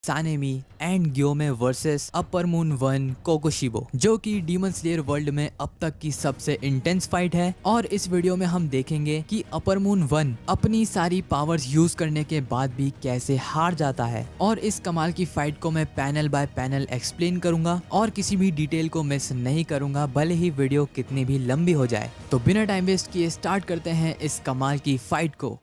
Sanemi and Gyomei versus upper moon one Kokushibo, जो कि demon slayer world में अब तक की सबसे इंटेंस फाइट है। और इस वीडियो में हम देखेंगे कि अपर मून वन अपनी सारी पावर्स यूज करने के बाद भी कैसे हार जाता है। और इस कमाल की फाइट को मैं पैनल बाय पैनल एक्सप्लेन करूंगा और किसी भी डिटेल को मिस नहीं करूंगा, भले ही वीडियो कितनी भी लंबी हो जाए। तो बिना टाइम वेस्ट किए स्टार्ट करते हैं इस कमाल की फाइट को।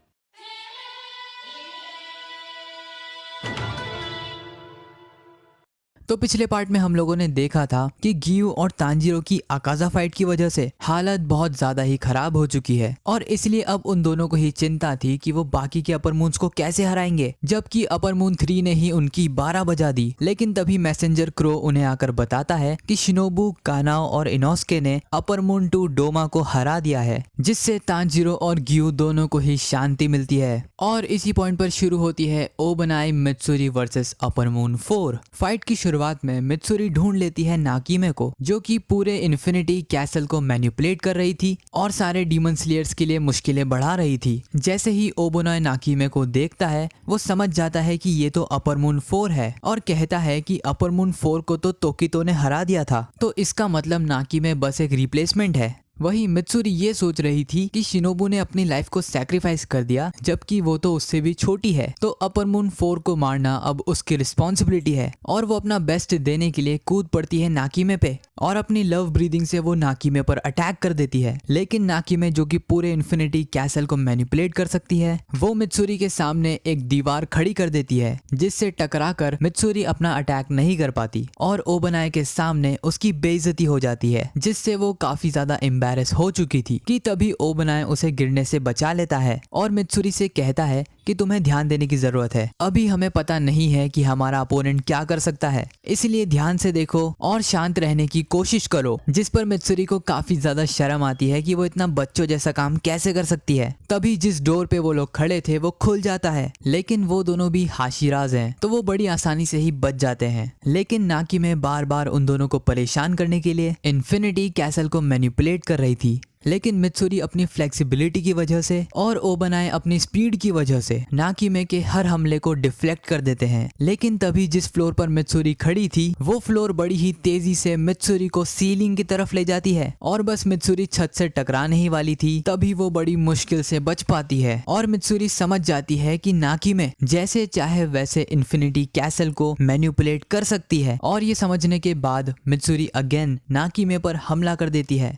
तो पिछले पार्ट में हम लोगों ने देखा था कि गियू और तांजीरो की अकाजा फाइट की वजह से हालत बहुत ज्यादा ही खराब हो चुकी है और इसलिए अब उन दोनों को ही चिंता थी कि वो बाकी के अपर मून्स को कैसे हराएंगे, जबकि अपर मून 3 ने ही उनकी 12 बजा दी। लेकिन तभी मैसेंजर क्रो उन्हें आकर बताता है कि शिनोबु, कानाओ और इनोस्के ने अपर मून 2 डोमा को हरा दिया है, जिससे तांजीरो और गियू दोनों को ही शांति मिलती है। और इसी पॉइंट पर शुरू होती है Obanai Mitsuri versus upper moon 4। Fight की शुरुआत में मित्सुरी ढूंढ लेती है नाकीमे को, जो कि पूरे इन्फिनिटी कैसल को मैनिपुलेट कर रही थी और सारे डीमन स्लेयर्स के लिए मुश्किलें बढ़ा रही थी। जैसे ही ओबोनाई नाकीमे को देखता है, वो समझ जाता है कि ये तो अपर मून 4 है और कहता है कि अपर मून 4 को तो तोकितो ने हरा दिया था, तो इसका मतलब नाकीमे बस एक रिप्लेसमेंट है। वहीं मित्सुरी ये सोच रही थी कि शिनोबु ने अपनी लाइफ को सैक्रिफाइस कर दिया, जबकि वो तो उससे भी छोटी है, तो अपर मून 4 को मारना अब उसकी रिस्पॉन्सिबिलिटी है। और वो अपना बेस्ट देने के लिए कूद पड़ती है नाकीमे पे और अपनी लव ब्रीदिंग से वो नाकीमे पर अटैक कर देती है। लेकिन नाकीमे, जो कि पूरे इन्फिनिटी कैसल को मैनिपुलेट कर सकती है, वो मित्सुरी के सामने एक दीवार खड़ी कर देती है, जिससे टकराकर मित्सुरी अपना अटैक नहीं कर पाती और ओबनाई के सामने उसकी बेइज्जती हो जाती है, जिससे वो काफी ज्यादा एम्बैरेस हो चुकी थी। कि तभी ओबनाई उसे गिरने से बचा लेता है और मित्सुरी से कहता है कि तुम्हें ध्यान देने की जरूरत है, अभी हमें पता नहीं है कि हमारा अपोनेंट क्या कर सकता है, इसलिए ध्यान से देखो और शांत रहने की कोशिश करो। जिस पर मित्सुरी को काफी ज्यादा शर्म आती है कि वो इतना बच्चों जैसा काम कैसे कर सकती है। तभी जिस डोर पे वो लोग खड़े थे वो खुल जाता है, लेकिन वो दोनों भी हाशिराज हैं, तो वो बड़ी आसानी से ही बच जाते हैं। लेकिन नाकीमे बार बार उन दोनों को परेशान करने के लिए इन्फिनिटी कैसल को मैनिपुलेट कर रही थी, लेकिन मित्सुरी अपनी फ्लेक्सिबिलिटी की वजह से और ओबनाई अपनी स्पीड की वजह से नाकीमे के हर हमले को डिफ्लेक्ट कर देते हैं। लेकिन तभी जिस फ्लोर पर मित्सुरी खड़ी थी, वो फ्लोर बड़ी ही तेजी से मित्सुरी को सीलिंग की तरफ ले जाती है और बस मित्सुरी छत से टकराने ही वाली थी, तभी वो बड़ी मुश्किल से बच पाती है। और मित्सुरी समझ जाती है कि नाकीमे जैसे चाहे वैसे इन्फिनिटी कैसल को मैनिपुलेट कर सकती है, और ये समझने के बाद मित्सुरी अगेन नाकीमे पर हमला कर देती है।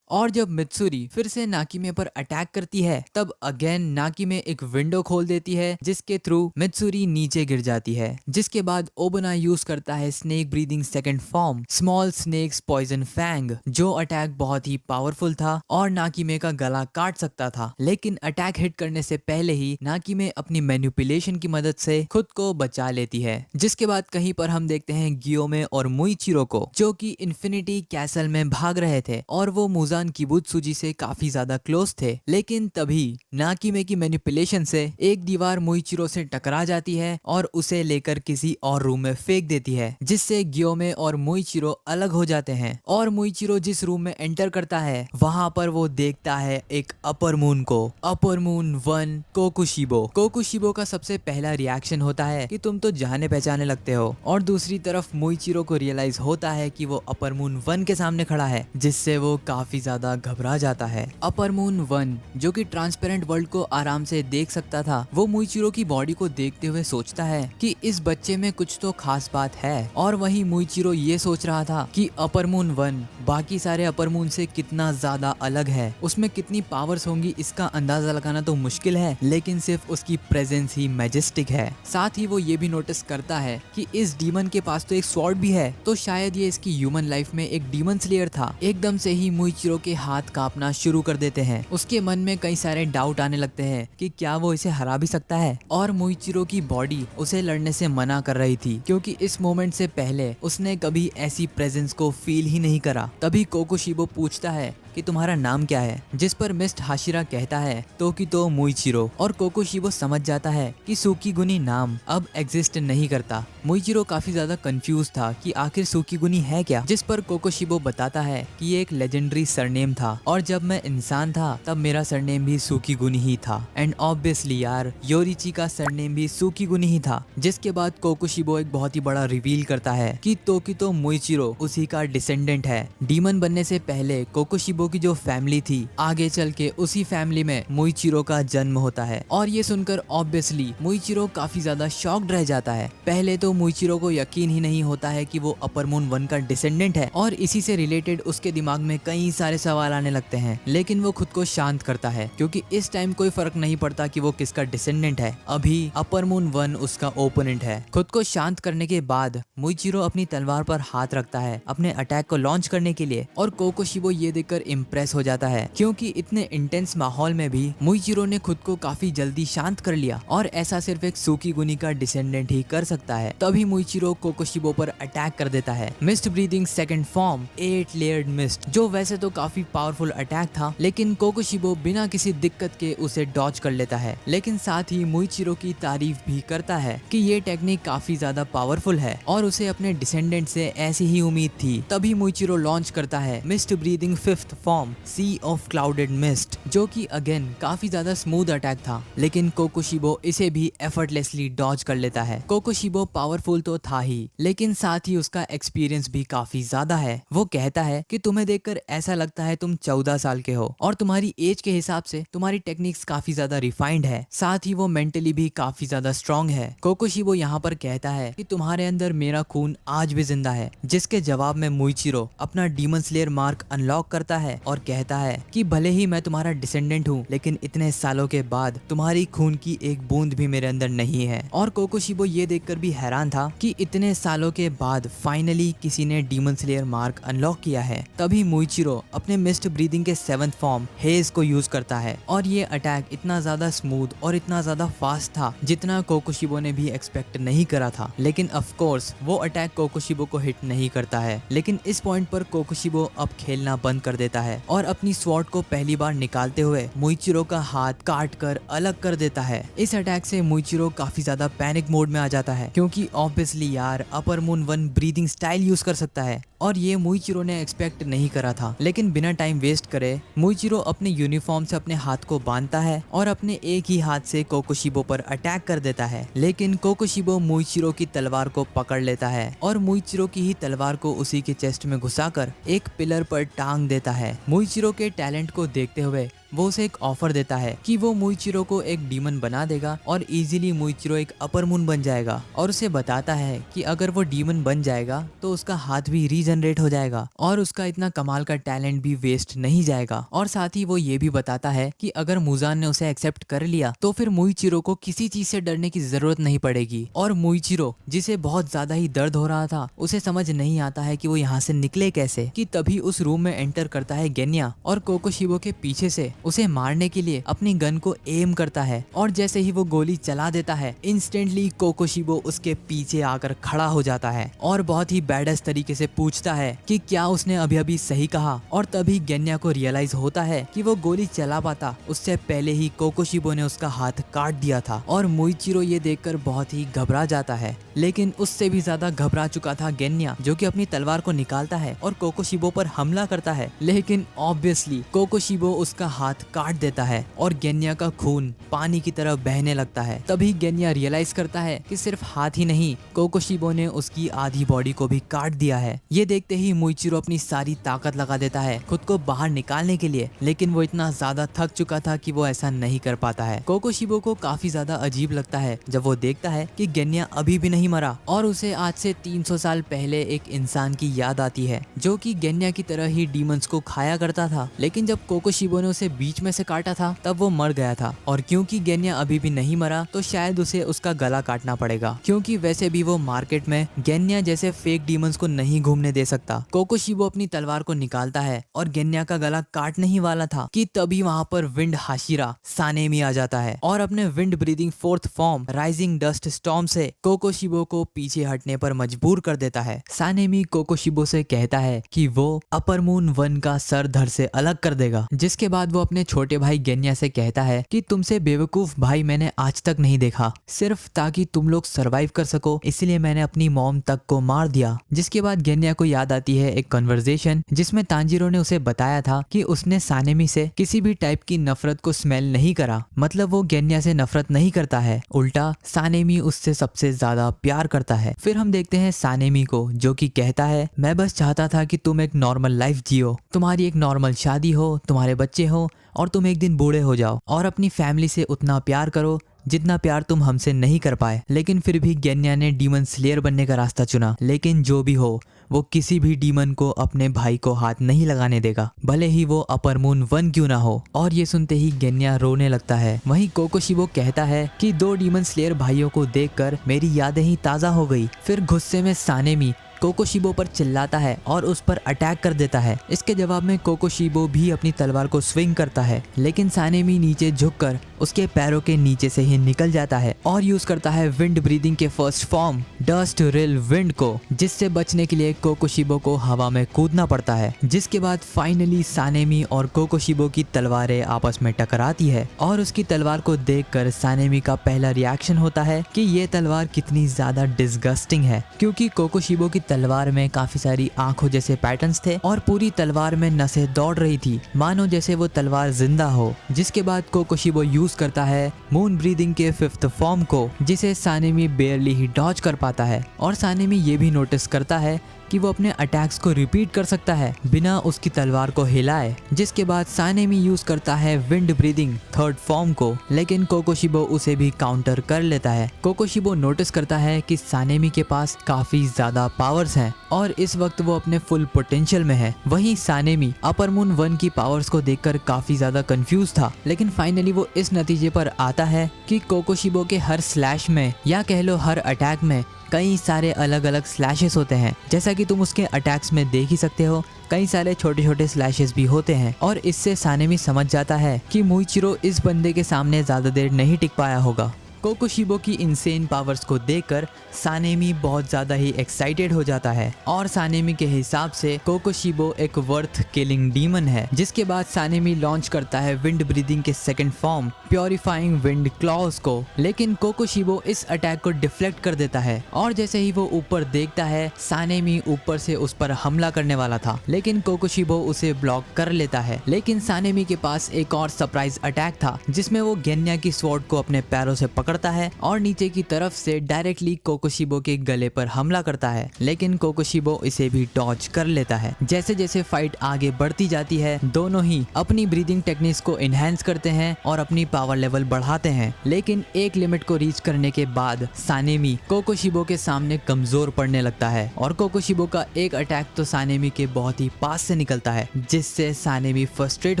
और जब मित्सुरी फिर से नाकीमे पर अटैक करती है, तब अगेन नाकीमे एक विंडो खोल देती है, जिसके थ्रू मित्सुरी नीचे गिर जाती है। जिसके बाद ओबनाई यूज करता है snake breathing second form small snakes poison fang, जो अटैक बहुत ही पावरफुल था और नाकीमे का गला काट सकता था। लेकिन अटैक हिट करने से पहले ही नाकीमे अपनी मैनिपुलेशन की मदद से खुद को बचा लेती है। जिसके बाद कहीं पर हम देखते हैं गियोमे और मुइचिरो को, जो कि इन्फिनिटी कैसल में भाग रहे थे और वो मुजान किबुत्सुजी से काफी ज्यादा क्लोज थे। लेकिन तभी नाकीमे की मैनिपुलेशन से एक दीवार मुइचिरो से टकरा जाती है और उसे लेकर किसी और रूम में फेंक देती है, जिससे गियोमे और मुइचिरो अलग हो जाते हैं। और मुइचिरो जिस रूम में एंटर करता है, वहां पर वो देखता है एक अपर मून को, अपर मून 1 कोकुशिबो। कोकुशिबो का सबसे पहला रिएक्शन होता है कि तुम तो जाने पहचाने लगते हो, और दूसरी तरफ मुइचिरो को रियलाइज होता है कि वो अपर मून 1 के सामने खड़ा है, जिससे वो काफी ज्यादा घबरा जाता है। अपर मून 1, जो कि ट्रांसपेरेंट वर्ल्ड को आराम से देख सकता था, वो मुइचिरो की बॉडी को देखते हुए सोचता है कि इस बच्चे में कुछ तो खास बात है। और वहीं मुइचिरो ये सोच रहा था कि अपर मून 1 बाकी सारे अपर मून से कितना ज्यादा अलग है, उसमें कितनी पावर्स होंगी इसका अंदाजा लगाना तो मुश्किल है, लेकिन सिर्फ उसकी प्रेजेंस ही मैजेस्टिक है। साथ ही वो ये भी नोटिस करता है कि इस डीमन के पास तो एक स्वॉर्ड भी है, तो शायद ये इसकी ह्यूमन लाइफ में एक डीमन स्लेयर था। एकदम से ही मुइचिरो के हाथ कांपना शुरू कर देते हैं। उसके मन में कई सारे डाउट आने लगते हैं कि क्या वो इसे हरा भी सकता है। और मुइचिरो की बॉडी उसे लड़ने से मना कर रही थी, क्योंकि इस मोमेंट से पहले उसने कभी ऐसी प्रेजेंस को फील ही नहीं करा। तभी कोकोशिबो पूछता है कि तुम्हारा नाम क्या है, जिस पर मिस्ट हाशिरा कहता है तोकितो मुइचिरो, और कोकोशिबो समझ जाता है कि सुकीगुनी नाम अब एग्जिस्ट नहीं करता। मुइचिरो काफी ज्यादा कंफ्यूज था कि आखिर सुकीगुनी है क्या, जिस पर कोकोशिबो बताता है कि ये एक लेजेंडरी सरनेम था और जब मैं इंसान था तब मेरा सरनेम भी सुकीगुनी ही था। एंड ऑब्वियसली यार योरिची का सरनेम भी सुकीगुनी ही था। जिसके बाद कोकोशिबो एक बहुत ही बड़ा रिवील करता है कि तोकितो मुइचिरो उसी का डिसेंडेंट है। डीमन बनने से पहले कोकोशिबो की जो फैमिली थी, आगे चल के उसी फैमिली में मुइचिरो का जन्म होता है। और ये सुनकर ऑब्वियसली मुइचिरो काफी ज्यादा शॉक्ड रह जाता है। पहले तो मुइचिरो को यकीन ही नहीं होता है कि वो अपर मून 1 का डिसेंडेंट है और इसी से रिलेटेड उसके दिमाग में कई सारे सवाल आने लगते हैं। लेकिन वो खुद को शांत करता है क्योंकि इस टाइम कोई फर्क नहीं पड़ता कि वो किसका डिसेंडेंट है, अभी अपर मून 1 उसका ओपोनेंट है। खुद को शांत करने के बाद मुइचिरो अपनी तलवार पर हाथ रखता है अपने अटैक को लॉन्च करने के लिए और कोकोशिबो ये देखकर इम्प्रेस हो जाता है क्योंकि इतने इंटेंस माहौल में भी मुइचिरो ने खुद को काफी जल्दी शांत कर लिया और ऐसा सिर्फ एक सुकीगुनी का डिसेंडेंट ही कर सकता है। तभी मुइचिरो कोकोशिबो पर अटैक कर देता है। Mist breathing second form 8 layered mist, जो वैसे तो काफी पावरफुल अटैक था लेकिन कोकोशिबो बिना किसी दिक्कत के उसे डॉज कर लेता है। लेकिन साथ ही मुइचिरो की तारीफ भी करता है कि ये टेक्निक काफी ज्यादा पावरफुल है और उसे अपने डिसेंडेंट से ऐसी ही उम्मीद थी। तभी मुइचिरो लॉन्च करता है mist breathing 5th form sea of clouded mist, जो कि अगेन काफी ज्यादा स्मूथ अटैक था लेकिन कोकोशिबो इसे भी एफर्टलेसली डॉज कर लेता है। कोकोशिबो पावरफुल तो था ही लेकिन साथ ही उसका एक्सपीरियंस भी काफी ज्यादा है। वो कहता है कि तुम्हें देखकर ऐसा लगता है तुम 14 साल के हो और तुम्हारी एज के हिसाब से तुम्हारी टेक्निक्स काफी ज्यादा रिफाइंड है, साथ ही वो मेंटली भी काफी ज्यादा स्ट्रांग है। कोकोशिबो यहाँ पर कहता है कि तुम्हारे अंदर मेरा खून आज भी जिंदा है, जिसके जवाब में मुइचिरो अपना डीमन स्लेयर मार्क अनलॉक करता है और कहता है कि भले ही मैं तुम्हारा डिसेंडेंट हूँ लेकिन इतने सालों के बाद तुम्हारी खून की एक बूंद भी मेरे अंदर नहीं है। और कोकोशिबो ये देखकर भी हैरान था कि इतने सालों के बाद फाइनली किसी ने डीमन स्लेयर मार्क अनलॉक किया है। तभी मुइचिरो अपने मिस्ट ब्रीदिंग के 7th फॉर्म हेज को यूज करता है और ये अटैक इतना ज्यादा स्मूथ और इतना ज्यादा फास्ट था जितना कोकोशिबो ने भी एक्सपेक्ट नहीं करा था। लेकिन ऑफ कोर्स वो अटैक कोकोशिबो को हिट नहीं करता है। लेकिन इस पॉइंट पर कोकोशिबो अब खेलना बंद कर देता है और अपनी स्वॉर्ड को पहली बार निकालते हुए मुइचिरो का हाथ काट कर अलग कर देता है। इस अटैक से मुइचिरो काफी ज्यादा पैनिक मोड में आ जाता है क्योंकि ऑब्वियसली यार upper moon 1 breathing style use कर सकता है और ये मुइचिरो ने एक्सपेक्ट नहीं करा था। लेकिन बिना टाइम वेस्ट करे मुइचिरो अपने यूनिफॉर्म से अपने हाथ को बांधता है और अपने एक ही हाथ से कोकोशिबो पर अटैक कर देता है। लेकिन कोकोशिबो मुइचिरो की तलवार को पकड़ लेता है और मुइचिरो की ही तलवार को उसी के चेस्ट में घुसाकर एक पिलर पर टांग देता है। मुइचिरो के टैलेंट को देखते हुए वो उसे एक ऑफर देता है कि वो मुइचिरो को एक डीमन बना देगा और इजीली मुइचिरो एक अपर मून बन जाएगा और उसे बताता है कि अगर वो डीमन बन जाएगा तो उसका हाथ भी रीजनरेट हो जाएगा और उसका इतना कमाल का टैलेंट भी वेस्ट नहीं जाएगा। और साथ ही वो ये भी बताता है कि अगर मुजान ने उसे एक्सेप्ट कर लिया तो फिर मुइचिरो को किसी चीज से डरने की जरूरत नहीं पड़ेगी। और मुइचिरो जिसे बहुत ज्यादा ही दर्द हो रहा था उसे समझ नहीं आता है कि वो यहाँ से निकले कैसे कि तभी उस रूम में एंटर करता है गेन्या और कोकोशिबो के पीछे से उसे मारने के लिए अपनी गन को एम करता है और जैसे ही वो गोली चला देता है इंस्टेंटली कोकोशिबो उसके पीछे आकर खड़ा हो जाता है और बहुत ही बैडस तरीके से पूछता है कि क्या उसने अभी अभी सही कहा। और तभी गेन्या को रियलाइज होता है कि वो गोली चला पाता उससे पहले ही कोकोशिबो ने उसका हाथ काट दिया था और मुइचिरो ये देखकर बहुत ही घबरा जाता है। लेकिन उससे भी ज्यादा घबरा चुका था गेन्या, जो कि अपनी तलवार को निकालता है और कोकोशिबो पर हमला करता है। लेकिन ऑब्वियसली कोकोशिबो उसका हाथ काट देता है और गेन्या का खून पानी की तरह बहने लगता है। तभी गेन्या रियलाइज करता है कि सिर्फ हाथ ही नहीं कोकोशिबो ने उसकी आधी बॉडी को भी काट दिया है। ये देखते ही मुइचिरो अपनी सारी ताकत लगा देता है खुद को बाहर निकालने के लिए, लेकिन वो इतना ज्यादा थक चुका था कि वो ऐसा नहीं कर पाता है। कोकोशिबो को काफी ज्यादा अजीब लगता है जब वो देखता है कि गेन्या अभी भी नहीं मरा और उसे आज से 300 साल पहले एक इंसान की याद आती है जो कि गेन्या की तरह ही डीमंस को खाया करता था। लेकिन जब कोकोशिबो ने उसे बीच में से काटा था तब वो मर गया था, और क्योंकि गेन्या अभी भी नहीं मरा तो शायद उसे उसका गला काटना पड़ेगा, क्योंकि वैसे भी वो मार्केट में गेन्या जैसे फेक डीमंस को नहीं घूमने दे सकता। कोकोशिबो अपनी तलवार को निकालता है और गेन्या का गला काटने ही वाला था कि तभी वहाँ पर विंड हाशिरा सानेमी आ जाता है और अपने wind breathing fourth form rising dust storm से कोकोशिबो को पीछे हटने पर मजबूर कर देता है। सानेमी कोकोशिबो से कहता है कि वो अपर मून 1 का सर धड़ से अलग कर देगा, जिसके बाद वो अपने छोटे भाई गेन्या से कहता है कि तुमसे बेवकूफ भाई मैंने आज तक नहीं देखा, सिर्फ ताकि तुम लोग सरवाइव कर सको इसलिए मैंने अपनी मॉम तक को मार दिया। जिसके बाद गेन्या को याद आती है एक कन्वर्सेशन जिसमें तांजीरो ने उसे बताया था कि उसने सानेमी से किसी भी टाइप की नफरत को स्मेल नहीं करा, मतलब वो गेन्या से नफरत नहीं करता है, उल्टा सानेमी उससे सबसे ज्यादा प्यार करता है। फिर हम देखते हैं सानेमी को जो कि कहता है मैं बस चाहता था कि तुम एक नॉर्मल लाइफ जियो, तुम्हारी एक नॉर्मल शादी हो, तुम्हारे बच्चे हो और तुम एक दिन बूढ़े हो जाओ और अपनी फैमिली से उतना प्यार करो जितना प्यार तुम हमसे नहीं कर पाए। लेकिन फिर भी गेन्या ने डीमन स्लेयर बनने का रास्ता चुना। लेकिन जो भी हो वो किसी भी डीमन को अपने भाई को हाथ नहीं लगाने देगा, भले ही वो अपर मून 1 क्यों ना हो। और ये सुनते ही गेन्या रोने लगता है। वहीं कोकोशिबो कहता है कि 2 डीमन स्लेयर भाइयों को देखकर मेरी यादें ही ताजा हो गई। फिर गुस्से में सानेमी कोकोशिबो पर चिल्लाता है और उस पर अटैक कर देता है। इसके जवाब में कोकोशिबो भी अपनी तलवार को स्विंग करता है, लेकिन सानेमी नीचे झुककर उसके पैरों के नीचे से ही निकल जाता है और यूज करता है विंड ब्रीदिंग के फर्स्ट फॉर्म डस्ट रिल विंड को, जिससे बचने के लिए कोकोशिबो को हवा में कूदना पड़ता है। जिसके बाद फाइनली सानेमी और कोकोशिबो की तलवारें आपस में टकराती है और उसकी तलवार को देखकर सानेमी का पहला रिएक्शन होता है कि ये तलवार कितनी ज्यादा डिस्गस्टिंग है, क्योंकि कोकोशिबो की तलवार में काफी सारी आंखों जैसे पैटर्न्स थे और पूरी तलवार में नसें दौड़ रही थी, मानो जैसे वो तलवार जिंदा हो। जिसके बाद कोकोशिबो यूज करता है मून ब्रीदिंग के 5th फॉर्म को, जिसे सानेमी बेयरली ही डॉज कर पाता है। और सानेमी ये भी नोटिस करता है कि वो अपने अटैक्स को रिपीट कर सकता है बिना उसकी तलवार को हिलाए। जिसके बाद सानेमी यूज करता है विंड ब्रीदिंग 3rd फॉर्म को, लेकिन कोकोशिबो उसे भी काउंटर कर लेता है। कोकोशिबो नोटिस करता है कि सानेमी के पास काफी ज्यादा पावर्स हैं और इस वक्त वो अपने फुल पोटेंशियल में है। वहीं सानेमी अपर मून 1 की पावर्स को देखकर काफी ज्यादा कंफ्यूज था, लेकिन फाइनली वो इस नतीजे पर आता है कि कोकोशिबो के हर स्लैश में या कह लो हर अटैक में कई सारे अलग अलग स्लैशेस होते हैं। जैसा कि तुम उसके अटैक्स में देख ही सकते हो, कई सारे छोटे छोटे स्लैशेस भी होते हैं। और इससे सानेमी समझ जाता है कि मुइचिरो इस बंदे के सामने ज्यादा देर नहीं टिक पाया होगा। कोकोशिबो की इनसेन पावर्स को देखकर सानेमी बहुत ज्यादा ही एक्साइटेड हो जाता है और सानेमी के हिसाब से कोकोशिबो एक वर्थ किलिंग डीमन है। जिसके बाद सानेमी लॉन्च करता है विंड ब्रीदिंग के 2nd form purifying wind clause को, लेकिन कोकोशिबो इस अटैक को डिफ्लेक्ट कर देता है और जैसे ही वो ऊपर देखता है सानेमी ऊपर से उस पर हमला करने वाला था, लेकिन कोकोशिबो उसे ब्लॉक कर लेता है। लेकिन सानेमी के पास एक और सरप्राइज अटैक था जिसमें वो गेन्या की स्वॉर्ड को अपने पैरों से पकड़ता है और नीचे की तरफ से डायरेक्टली कोकोशिबो के गले पर हमला करता है, लेकिन कोकोशिबो इसे भी डॉज कर लेता है। जैसे जैसे फाइट आगे बढ़ती जाती है दोनों ही अपनी ब्रीदिंग टेक्निक्स को एनहांस करते हैं और अपनी पावर लेवल बढ़ाते हैं, लेकिन एक लिमिट को रीच करने के बाद सानेमी कोकोशिबो के सामने कमजोर पड़ने लगता है और कोकोशिबो का एक अटैक तो सानेमी के बहुत ही पास से निकलता है, जिससे सानेमी फ्रस्ट्रेट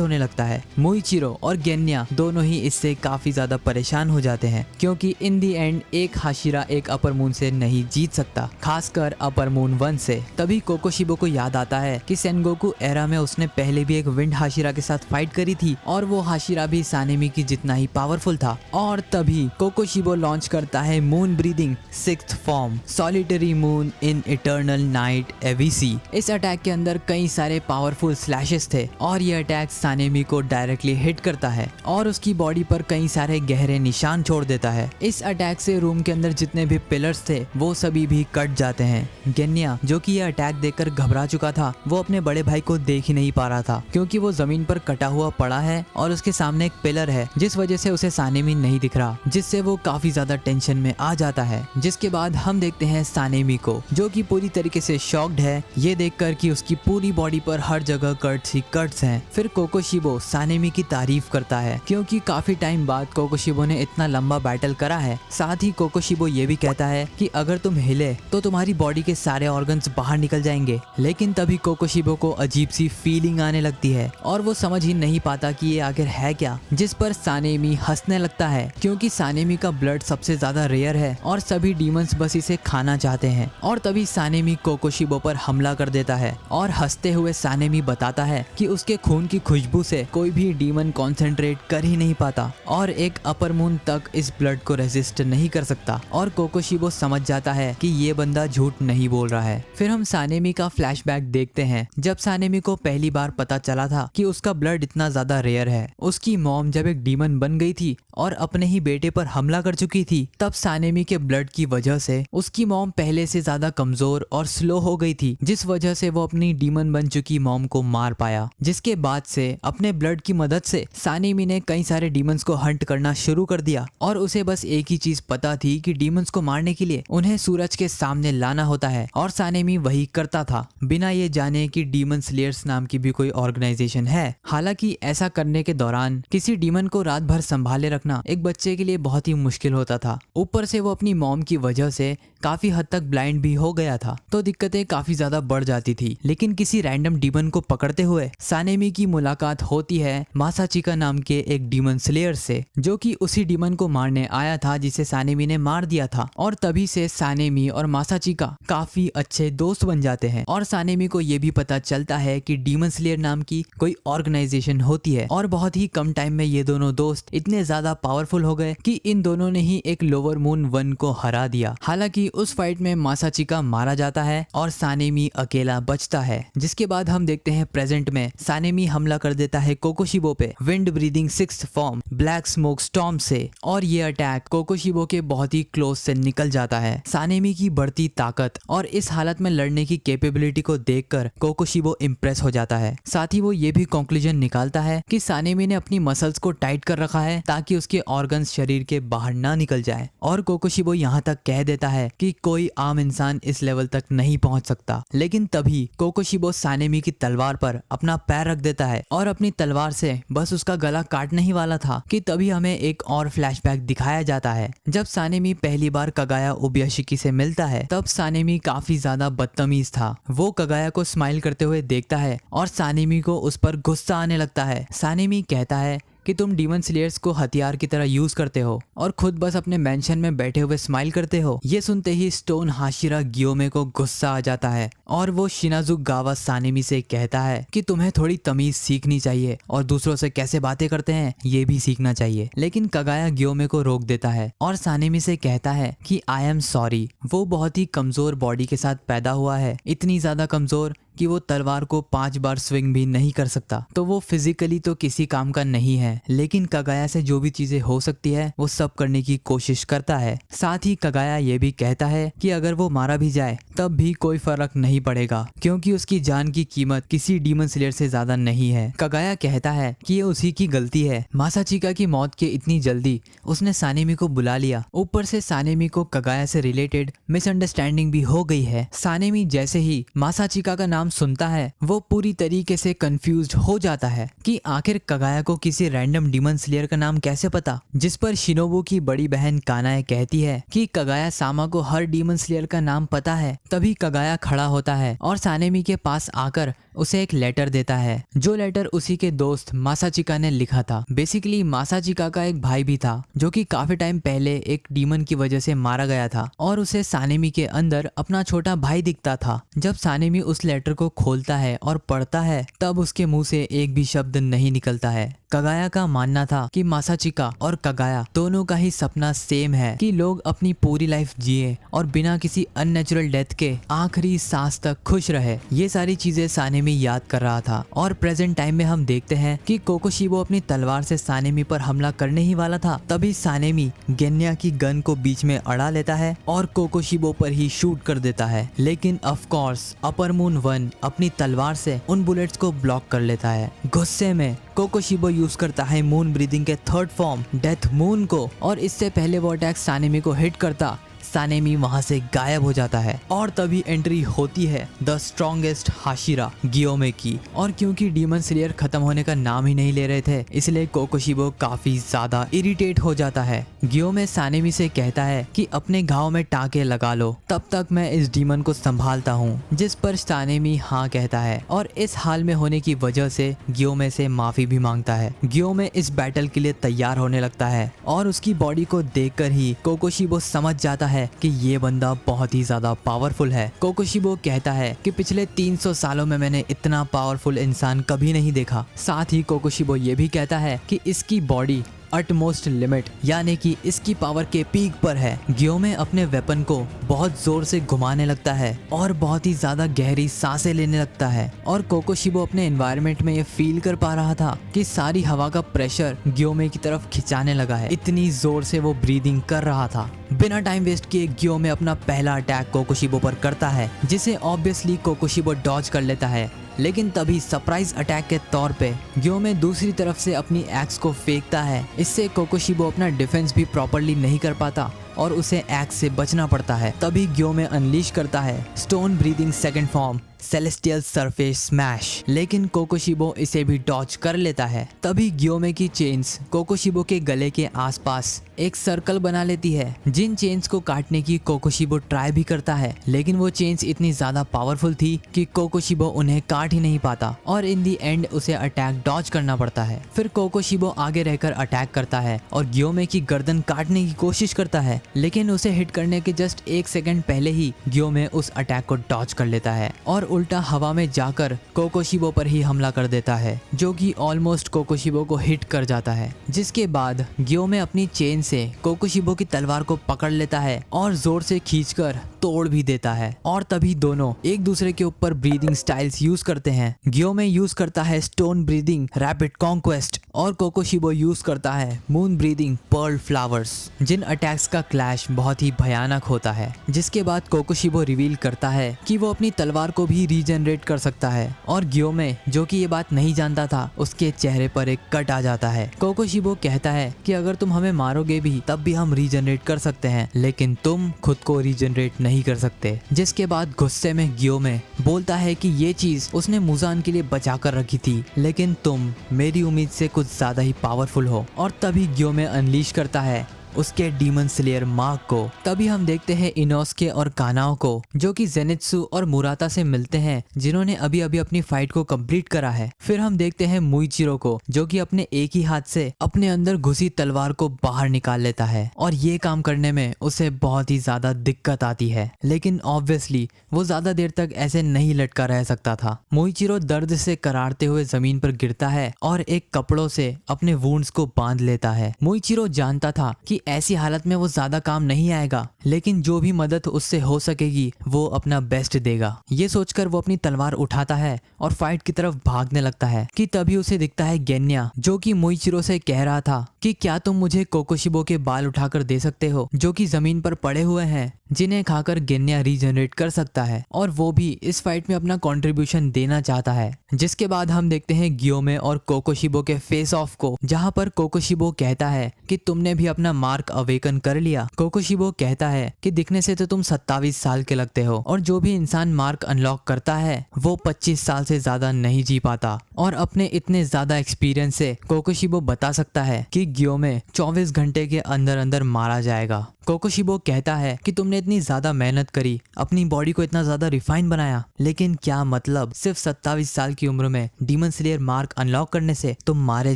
होने लगता है। मुइचिरो और गेन्या दोनों ही इससे काफी ज्यादा परेशान हो जाते हैं, क्योंकि इन दी एंड एक हाशिरा एक अपर मून से नहीं जीत सकता, खासकर अपर मून 1 से। तभी कोकोशिबो को याद आता है कि सेनगोकू एरा में उसने पहले भी एक विंड हाशिरा के साथ फाइट करी थी और वो हाशिरा भी सानेमी की जितना ही पावरफुल था। और तभी कोकोशिबो लॉन्च करता है moon breathing 6th form solitary moon in eternal night AVC. इस अटैक के अंदर कई सारे पावरफुल स्लैशेस थे और ये अटैक सानेमी को डायरेक्टली हिट करता है और उसकी बॉडी पर कई सारे गहरे निशान छोड़ देता है। इस अटैक से रूम के अंदर जितने भी पिलर्स थे वो सभी भी कट जाते हैं। गेन्या जो कि ये अटैक देखकर घबरा चुका था, वो अपने बड़े भाई को देख ही नहीं पा रहा था क्योंकि वो जमीन पर कटा हुआ पड़ा है और उसके सामने एक पिलर है जिस वजह से उसे सानेमी नहीं दिख रहा, जिससे वो काफी ज्यादा टेंशन में आ जाता है। जिसके बाद हम देखते हैं सानेमी को जो कि पूरी तरीके से शॉक्ड है ये देखकर कि उसकी पूरी बॉडी पर हर जगह कट्स ही कट्स हैं। फिर कोकोशिबो सानेमी की तारीफ करता है क्योंकि काफी टाइम बाद कोकोशिबो ने इतना लंबा बैटल करा है। साथ ही कोकोशिबो ये भी कहता है कि अगर तुम हिले तो तुम्हारी बॉडी के सारे ऑर्गन्स बाहर निकल जाएंगे। लेकिन तभी कोकोशिबो को अजीब सी फीलिंग आने लगती है और वो समझ ही नहीं पाता कि ये आखिर है क्या, जिस पर सानेमी हंसने लगता है क्योंकि सानेमी का ब्लड सबसे ज्यादा रेयर है और सभी डीमंस बस इसे खाना चाहते हैं। और तभी सानेमी कोकोशिबो पर हमला कर देता है और हंसते हुए सानेमी बताता है कि उसके खून की खुशबू से कोई भी डीमन कॉन्सेंट्रेट कर ही नहीं पाता और एक अपर मून तक इस ब्लड को रेजिस्ट नहीं कर सकता। और कोकोशिबो समझ जाता है कि ये बंदा झूठ नहीं बोल रहा है। फिर हम सानेमी का फ्लैशबैक देखते हैं जब सानेमी को पहली बार पता चला था कि उसका ब्लड इतना ज्यादा रेयर है। उसकी मॉम जब एक डीमन बन गई थी और अपने ही बेटे पर हमला कर चुकी थी, तब सानेमी के ब्लड की वजह से उसकी मॉम पहले से ज्यादा कमजोर और स्लो हो गई थी, जिस वजह से वो अपनी डीमन बन चुकी मॉम को मार पाया। जिसके बाद से अपने ब्लड की मदद से सानेमी ने कई सारे डीमंस को हंट करना शुरू कर दिया और उसे बस एक ही चीज पता थी कि डीमंस को मारने के लिए उन्हें सूरज के सामने लाना होता है और सानेमी वही करता था, बिना ये जाने कि डीमन स्लेयर्स नाम की भी कोई ऑर्गेनाइजेशन है। हालांकि ऐसा करने के दौरान किसी डीमन को रात भर संभाले रखना एक बच्चे के लिए बहुत ही मुश्किल होता था। ऊपर से वो अपनी मॉम की वजह से काफी हद तक ब्लाइंड भी हो गया था, तो दिक्कतें काफी ज्यादा बढ़ जाती थी। लेकिन किसी रैंडम डीमन को पकड़ते हुए सानेमी की मुलाकात होती है मासाचिका नाम के एक डीमन स्लेयर से, जो कि उसी डीमन को मारने आया था जिसे सानेमी ने मार दिया था। और तभी से सानेमी और मासाचिका काफी अच्छे दोस्त बन जाते हैं और सानेमी को ये भी पता चलता है कि डीमन स्लेयर नाम की कोई ऑर्गेनाइजेशन होती है। और बहुत ही कम टाइम में ये दोनों दोस्त इतने ज्यादा पावरफुल हो गए कि इन दोनों ने ही एक लोअर मून 1 को हरा दिया। हालांकि उस फाइट में मासाचिका मारा जाता है और सानेमी अकेला बचता है। जिसके बाद हम देखते हैं प्रेजेंट में सानेमी हमला कर देता है कोकोशिबो पे wind breathing 6th form black smoke storm से, और ये अटैक कोकोशिबो के बहुत ही क्लोज से निकल जाता है। सानेमी की बढ़ती ताकत और इस हालत में लड़ने की कैपेबिलिटी को देखकर कोकोशिबो इम्प्रेस हो जाता है। साथ ही वो ये भी कंक्लूजन निकालता है कि सानेमी ने अपनी मसल्स को टाइट कर रखा है ताकि उसके ऑर्गन्स शरीर के बाहर ना निकल जाए। और कोकोशिबो यहाँ तक कह देता है कि कोई आम इंसान इस लेवल तक नहीं पहुंच सकता। लेकिन तभी कोकोशिबो सानेमी की तलवार पर अपना पैर रख देता है और अपनी तलवार से बस उसका गला काटने ही वाला था कि तभी हमें एक और फ्लैशबैक दिखाया जाता है। जब सानेमी पहली बार कगाया ओबयाशिकी से मिलता है तब सानेमी काफी ज्यादा बदतमीज था। वो कगाया को स्माइल करते हुए देखता है और सानेमी को उस पर गुस्सा आने लगता है। सानेमी कहता है कि तुम डीमन स्लेयर्स को हथियार की तरह यूज करते हो और खुद बस अपने मेंशन में बैठे हुए स्माइल करते हो। ये सुनते ही स्टोन हाशिरा गियोमे को गुस्सा आ जाता है और वो शिनाजुगावा सानेमी से कहता है कि तुम्हें थोड़ी तमीज सीखनी चाहिए और दूसरों से कैसे बातें करते हैं ये भी सीखना चाहिए। लेकिन कगाया गियोमे को रोक देता है और सानेमी से कहता है कि आई एम सॉरी। वो बहुत ही कमजोर बॉडी के साथ पैदा हुआ है, इतनी ज्यादा कमजोर कि वो तलवार को 5 बार स्विंग भी नहीं कर सकता, तो वो फिजिकली तो किसी काम का नहीं है। लेकिन कगाया से जो भी चीजें हो सकती है वो सब करने की कोशिश करता है। साथ ही कगाया ये भी कहता है कि अगर वो मारा भी जाए तब भी कोई फर्क नहीं पड़ेगा क्योंकि उसकी जान की कीमत किसी डीमन स्लेयर से ज्यादा नहीं है। कगाया कहता है कि ये उसी की गलती है, मासाचिका की मौत के इतनी जल्दी उसने सानेमी को बुला लिया। ऊपर से सानेमी को कगाया से रिलेटेड मिसअंडरस्टैंडिंग भी हो गई है। सानेमी जैसे ही मासाचिका का नाम सुनता है वो पूरी तरीके से कंफ्यूज्ड हो जाता है कि आखिर कगाया को किसी रैंडम डीमन स्लेयर का नाम कैसे पता। जिस पर शिनोबु की बड़ी बहन कानाए कहती है कि कगाया सामा को हर डीमन स्लेयर का नाम पता है। तभी कगाया खड़ा होता है और सानेमी के पास आकर उसे एक लेटर देता है, जो लेटर उसी के दोस्त मासाचिका ने लिखा था। बेसिकली मासाचिका का एक भाई भी था जो कि काफी टाइम पहले एक डीमन की वजह से मारा गया था और उसे सानेमी के अंदर अपना छोटा भाई दिखता था। जब सानेमी उस लेटर को खोलता है और पढ़ता है तब उसके मुंह से एक भी शब्द नहीं निकलता है। कगाया का मानना था कि मासाचिका और कगाया दोनों का ही सपना सेम है कि लोग अपनी पूरी लाइफ जिए और बिना किसी अननेचुरल डेथ के आखिरी सांस तक खुश रहे। ये सारी चीजें सानेमी याद कर रहा था और प्रेजेंट टाइम में हम देखते हैं कि कोकोशिबो अपनी तलवार से सानेमी पर हमला करने ही वाला था। तभी सानेमी गेन्या की गन को बीच में अड़ा लेता है और कोकोशिबो पर ही शूट कर देता है। लेकिन ऑफ कोर्स अपर मून 1 अपनी तलवार से उन बुलेट्स को ब्लॉक कर लेता है। गुस्से में कोकोशिबो यूज करता है मून ब्रीदिंग के 3rd फॉर्म डेथ मून को और इससे पहले वो अटैक सानेमी को हिट करता सानेमी वहाँ से गायब हो जाता है और तभी एंट्री होती है द स्ट्रॉन्गेस्ट हाशिरा गियोमे की। और क्योंकि डीमन स्लेयर खत्म होने का नाम ही नहीं ले रहे थे, इसलिए कोकोशिबो काफी ज्यादा इरिटेट हो जाता है। गियोमे सानेमी से कहता है कि अपने घाव में टाके लगा लो, तब तक मैं इस डीमन को संभालता हूँ, जिस पर सानेमी हाँ कहता है और इस हाल में होने की वजह से गियोमे से माफी भी मांगता है। गियोमे इस बैटल के लिए तैयार होने लगता है और उसकी बॉडी को देखकर ही कोकोशिबो समझ जाता है कि ये बंदा बहुत ही ज्यादा पावरफुल है। कोकोशिबो कहता है कि पिछले 300 सालों में मैंने इतना पावरफुल इंसान कभी नहीं देखा। साथ ही कोकोशिबो ये भी कहता है कि इसकी बॉडी अटमोस्ट लिमिट यानी कि इसकी पावर के पीक पर है। गियोमे अपने वेपन को बहुत जोर से घुमाने लगता है और बहुत ही ज्यादा गहरी सांसें लेने लगता है और कोकोशिबो अपने एनवायरनमेंट में ये फील कर पा रहा था कि सारी हवा का प्रेशर गियोमे की तरफ खिंचाने लगा है, इतनी जोर से वो ब्रीदिंग कर रहा था। बिना टाइम वेस्ट किए गियोमे अपना पहला अटैक कोकोशिबो पर करता है, जिसे ऑब्वियसली कोकोशिबो डॉज कर लेता है। लेकिन तभी सरप्राइज अटैक के तौर पे गियोमे दूसरी तरफ से अपनी एक्स को फेंकता है। इससे कोकोशिबो अपना डिफेंस भी प्रॉपरली नहीं कर पाता और उसे एक्स से बचना पड़ता है। तभी गियोमे अनलीश करता है stone breathing second form celestial surface smash, लेकिन कोकोशिबो इसे भी डॉज कर लेता है। तभी गियोमे की चेन्स कोकोशिबो के गले के आसपास एक सर्कल बना लेती है। जिन चेन्स को काटने की कोकोशिबो ट्राई भी करता है, लेकिन वो चेन्स इतनी ज्यादा पावरफुल थी कि कोकोशिबो उन्हें काट ही नहीं पाता और इन दी एंड उसे अटैक डॉज करना पड़ता है। फिर कोकोशिबो आगे रहकर अटैक करता है और गियोमे की गर्दन काटने की कोशिश करता है, लेकिन उसे हिट करने के जस्ट 1 सेकंड पहले ही गियोमे उस अटैक को डॉज कर लेता है और उल्टा हवा में जाकर कोकोशिबो पर ही हमला कर देता है, जो कि ऑलमोस्ट कोकोशिबो को हिट कर जाता है। जिसके बाद गियोमे अपनी चेन से कोकोशिबो की तलवार को पकड़ लेता है और जोर से खींचकर तोड़ भी देता है और तभी दोनों एक दूसरे के ऊपर ब्रीदिंग स्टाइल्स यूज करते हैं। गियोमे यूज करता है स्टोन ब्रीदिंग रैपिड कॉन्क्वेस्ट और कोकोशिबो यूज करता है मून ब्रीदिंग पर्ल फ्लावर्स। जिन अटैक्स का क्लैश बहुत ही भयानक होता है। जिसके बाद कोकोशिबो रिवील करता है कि वो अपनी तलवार को भी रीजनरेट कर सकता है और गियोमे, जो कि ये बात नहीं जानता था, उसके चेहरे पर एक कट आ जाता है। कोकोशिबो कहता है कि अगर तुम हमें मारोगे भी तब भी हम रीजनरेट कर सकते हैं, लेकिन तुम खुद को रीजनरेट नहीं कर सकते। जिसके बाद गुस्से में गियोमे बोलता है कि ये चीज उसने मुजान के लिए बचा कर रखी थी, लेकिन तुम मेरी उम्मीद से कुछ ज्यादा ही पावरफुल हो। और तभी गियोमे अनलीश करता है उसके डीमन स्लेयर मार्क को। तभी हम देखते हैं इनोस्के और कानाओ को, जो कि जेनित्सु और मुराता से मिलते हैं, जिन्होंने अभी अभी अपनी फाइट को कंप्लीट करा है। फिर हम देखते हैं मुइचिरो को, जो कि अपने एक ही हाथ से अपने अंदर घुसी तलवार को बाहर निकाल लेता है और ये काम करने में उसे बहुत ही ज्यादा दिक्कत आती है, लेकिन ऑब्वियसली वो ज्यादा देर तक ऐसे नहीं लटका रह सकता था। मुइचिरो दर्द से करारते हुए जमीन पर गिरता है और एक कपड़ों से अपने वुंड्स को बांध लेता है। मुइचिरो जानता था कि ऐसी हालत में वो ज्यादा काम नहीं आएगा, लेकिन जो भी मदद उससे हो सकेगी वो अपना बेस्ट देगा। ये सोचकर वो अपनी तलवार उठाता है और फाइट की तरफ भागने लगता है कि तभी उसे दिखता है गेन्या, जो कि मुइचिरो से कह रहा था कि क्या तुम मुझे कोकोशिबो के बाल उठाकर दे सकते हो, जो कि जमीन पर पड़े हुए हैं, जिन्हें खाकर गेन्या रीजनरेट कर सकता है और वो भी इस फाइट में अपना कंट्रीब्यूशन देना चाहता है। जिसके बाद हम देखते हैं गियोमे और कोकोशिबो के फेस ऑफ को, जहां पर कोकोशिबो कहता है कि तुमने भी अपना मार्क अवेकन कर लिया। कोकोशिबो कहता है कि दिखने से तो तुम 27 साल के लगते हो और जो भी इंसान मार्क अनलॉक करता है वो 25 साल से ज्यादा नहीं जी पाता। और अपने इतने ज्यादा एक्सपीरियंस से कोकोशिबो बता सकता है कि गियोमे 24 घंटे के अंदर अंदर मारा जाएगा। कोकोशिबो कहता है कि तुमने इतनी ज्यादा मेहनत करी, अपनी बॉडी को इतना ज्यादा रिफाइन बनाया, लेकिन क्या मतलब सिर्फ 27 साल की उम्र में डीमन स्लेयर मार्क अनलॉक करने से तुम मारे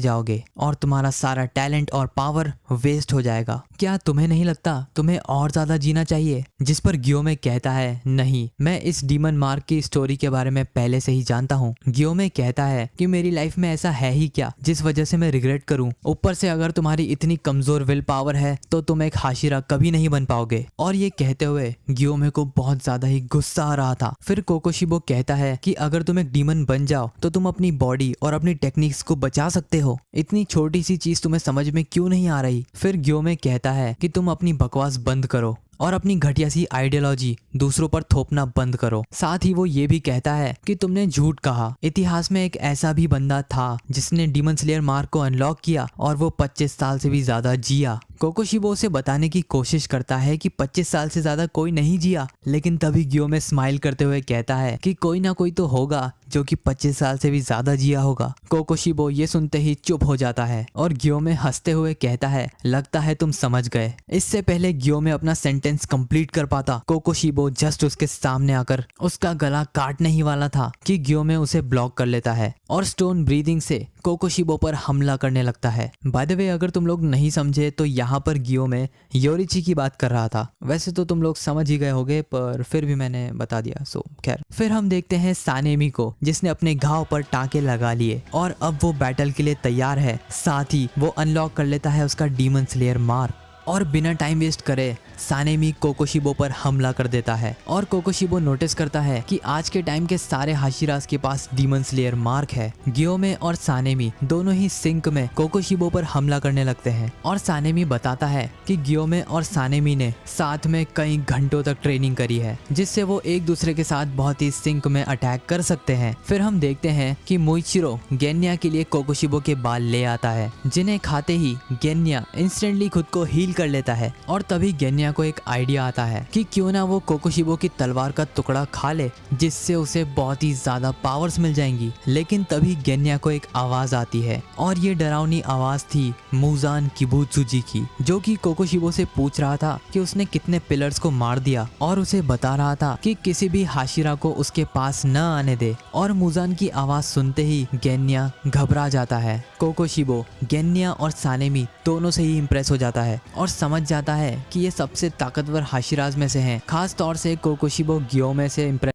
जाओगे और तुम्हारा सारा टैलेंट और पावर वेस्ट हो जाएगा। क्या तुम्हें नहीं लगता तुम्हें और ज्यादा जीना चाहिए? जिस पर गियोमे कहता है नहीं, मैं इस डीमन मार्क की स्टोरी के बारे में पहले से ही जानता हूँ। गियोमे कहता है कि मेरी लाइफ में ऐसा है ही क्या जिस वजह से मैं रिग्रेट करूँ। ऊपर से अगर तुम्हारी इतनी कमजोर विल पावर है तो तुम एक हाशिरा कभी नहीं बन पाओगे। और ये कहते हुए गियोमे को बहुत ज्यादा ही गुस्सा आ रहा था। फिर कोकोशिबो कहता है कि अगर तुम एक डीमन बन जाओ तो तुम अपनी बॉडी और अपनी टेक्निक्स को बचा सकते हो। इतनी छोटी सी चीज तुम्हें समझ में क्यों नहीं आ रही? फिर गियोमे कहता है कि तुम अपनी बकवास बंद करो और अपनी घटिया सी आइडियोलॉजी दूसरों पर थोपना बंद करो। साथ ही वो ये भी कहता है कि तुमने झूठ कहा। इतिहास में एक ऐसा भी बंदा था जिसने डीमन स्लेयर मार्क को अनलॉक किया और वो 25 साल से भी ज्यादा जिया। कोकोशिबो उसे बताने की कोशिश करता है कि 25 साल से ज्यादा कोई नहीं जिया, लेकिन तभी गियोमे स्माइल करते हुए कहता है कि कोई ना कोई तो होगा जो कि 25 साल से भी ज्यादा जिया होगा। कोकोशिबो ये सुनते ही चुप हो जाता है और गियोमे हंसते हुए कहता है, लगता है तुम समझ गए। इससे पहले गियोमे अपना सेंटेंस कंप्लीट कर पाता, कोकोशिबो जस्ट उसके सामने आकर उसका गला काटने ही वाला था कि गियोमे उसे ब्लॉक कर लेता है और स्टोन ब्रीदिंग से कोकोशिबो पर हमला करने लगता है। बाय द वे, अगर तुम लोग नहीं समझे तो यहाँ पर गियोमे योरिची की बात कर रहा था। वैसे तो तुम लोग समझ ही गए होगे, पर फिर भी मैंने बता दिया। सो खैर, फिर हम देखते हैं सानेमी को, जिसने अपने घाव पर टाके लगा लिए और अब वो बैटल के लिए तैयार है। साथ ही वो अनलॉक कर लेता है उसका डीमन स्लेयर मार्क और बिना टाइम वेस्ट करे सानेमी कोकोशिबो पर हमला कर देता है। और कोकोशिबो नोटिस करता है कि आज के टाइम के सारे हाशिरास के पास डीमन स्लेयर मार्क है। गियोमे और सानेमी दोनों ही सिंक में कोकोशिबो पर हमला करने लगते हैं और सानेमी बताता है कि गियोमे और सानेमी ने साथ में कई घंटों तक ट्रेनिंग करी है, जिससे वो एक दूसरे के साथ बहुत ही सिंक में अटैक कर सकते हैं। फिर हम देखते हैं कि मोइचिरो गेन्या के लिए कोकोशिबो के बाल ले आता है, जिन्हें खाते ही गेन्या इंस्टेंटली खुद को हील कर लेता है। और तभी गेन्या को एक आइडिया आता है कि क्यों ना वो कोकोशिबो की तलवार का टुकड़ा खा ले, जिससे उसे बहुत ही ज्यादा पावर्स मिल जाएंगी। लेकिन तभी गेन्या को एक आवाज आती है और ये डरावनी आवाज थी मुजान किबुत्सुजी की, जो कि कोकोशिबो से पूछ रहा था कि उसने कितने पिलर्स को मार दिया और उसे बता रहा था कि किसी भी हाशिरा को उसके पास न आने दे। और मुजान की आवाज सुनते ही गेन्या घबरा जाता है। कोकोशिबो गेन्या और सानेमी दोनों से ही इम्प्रेस हो जाता है और समझ जाता है कि ये सबसे ताकतवर हाशिराज में से हैं। खास तौर से कोकोशिबो गियोमे से impress.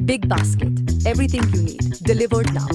Big basket, everything you need, delivered now.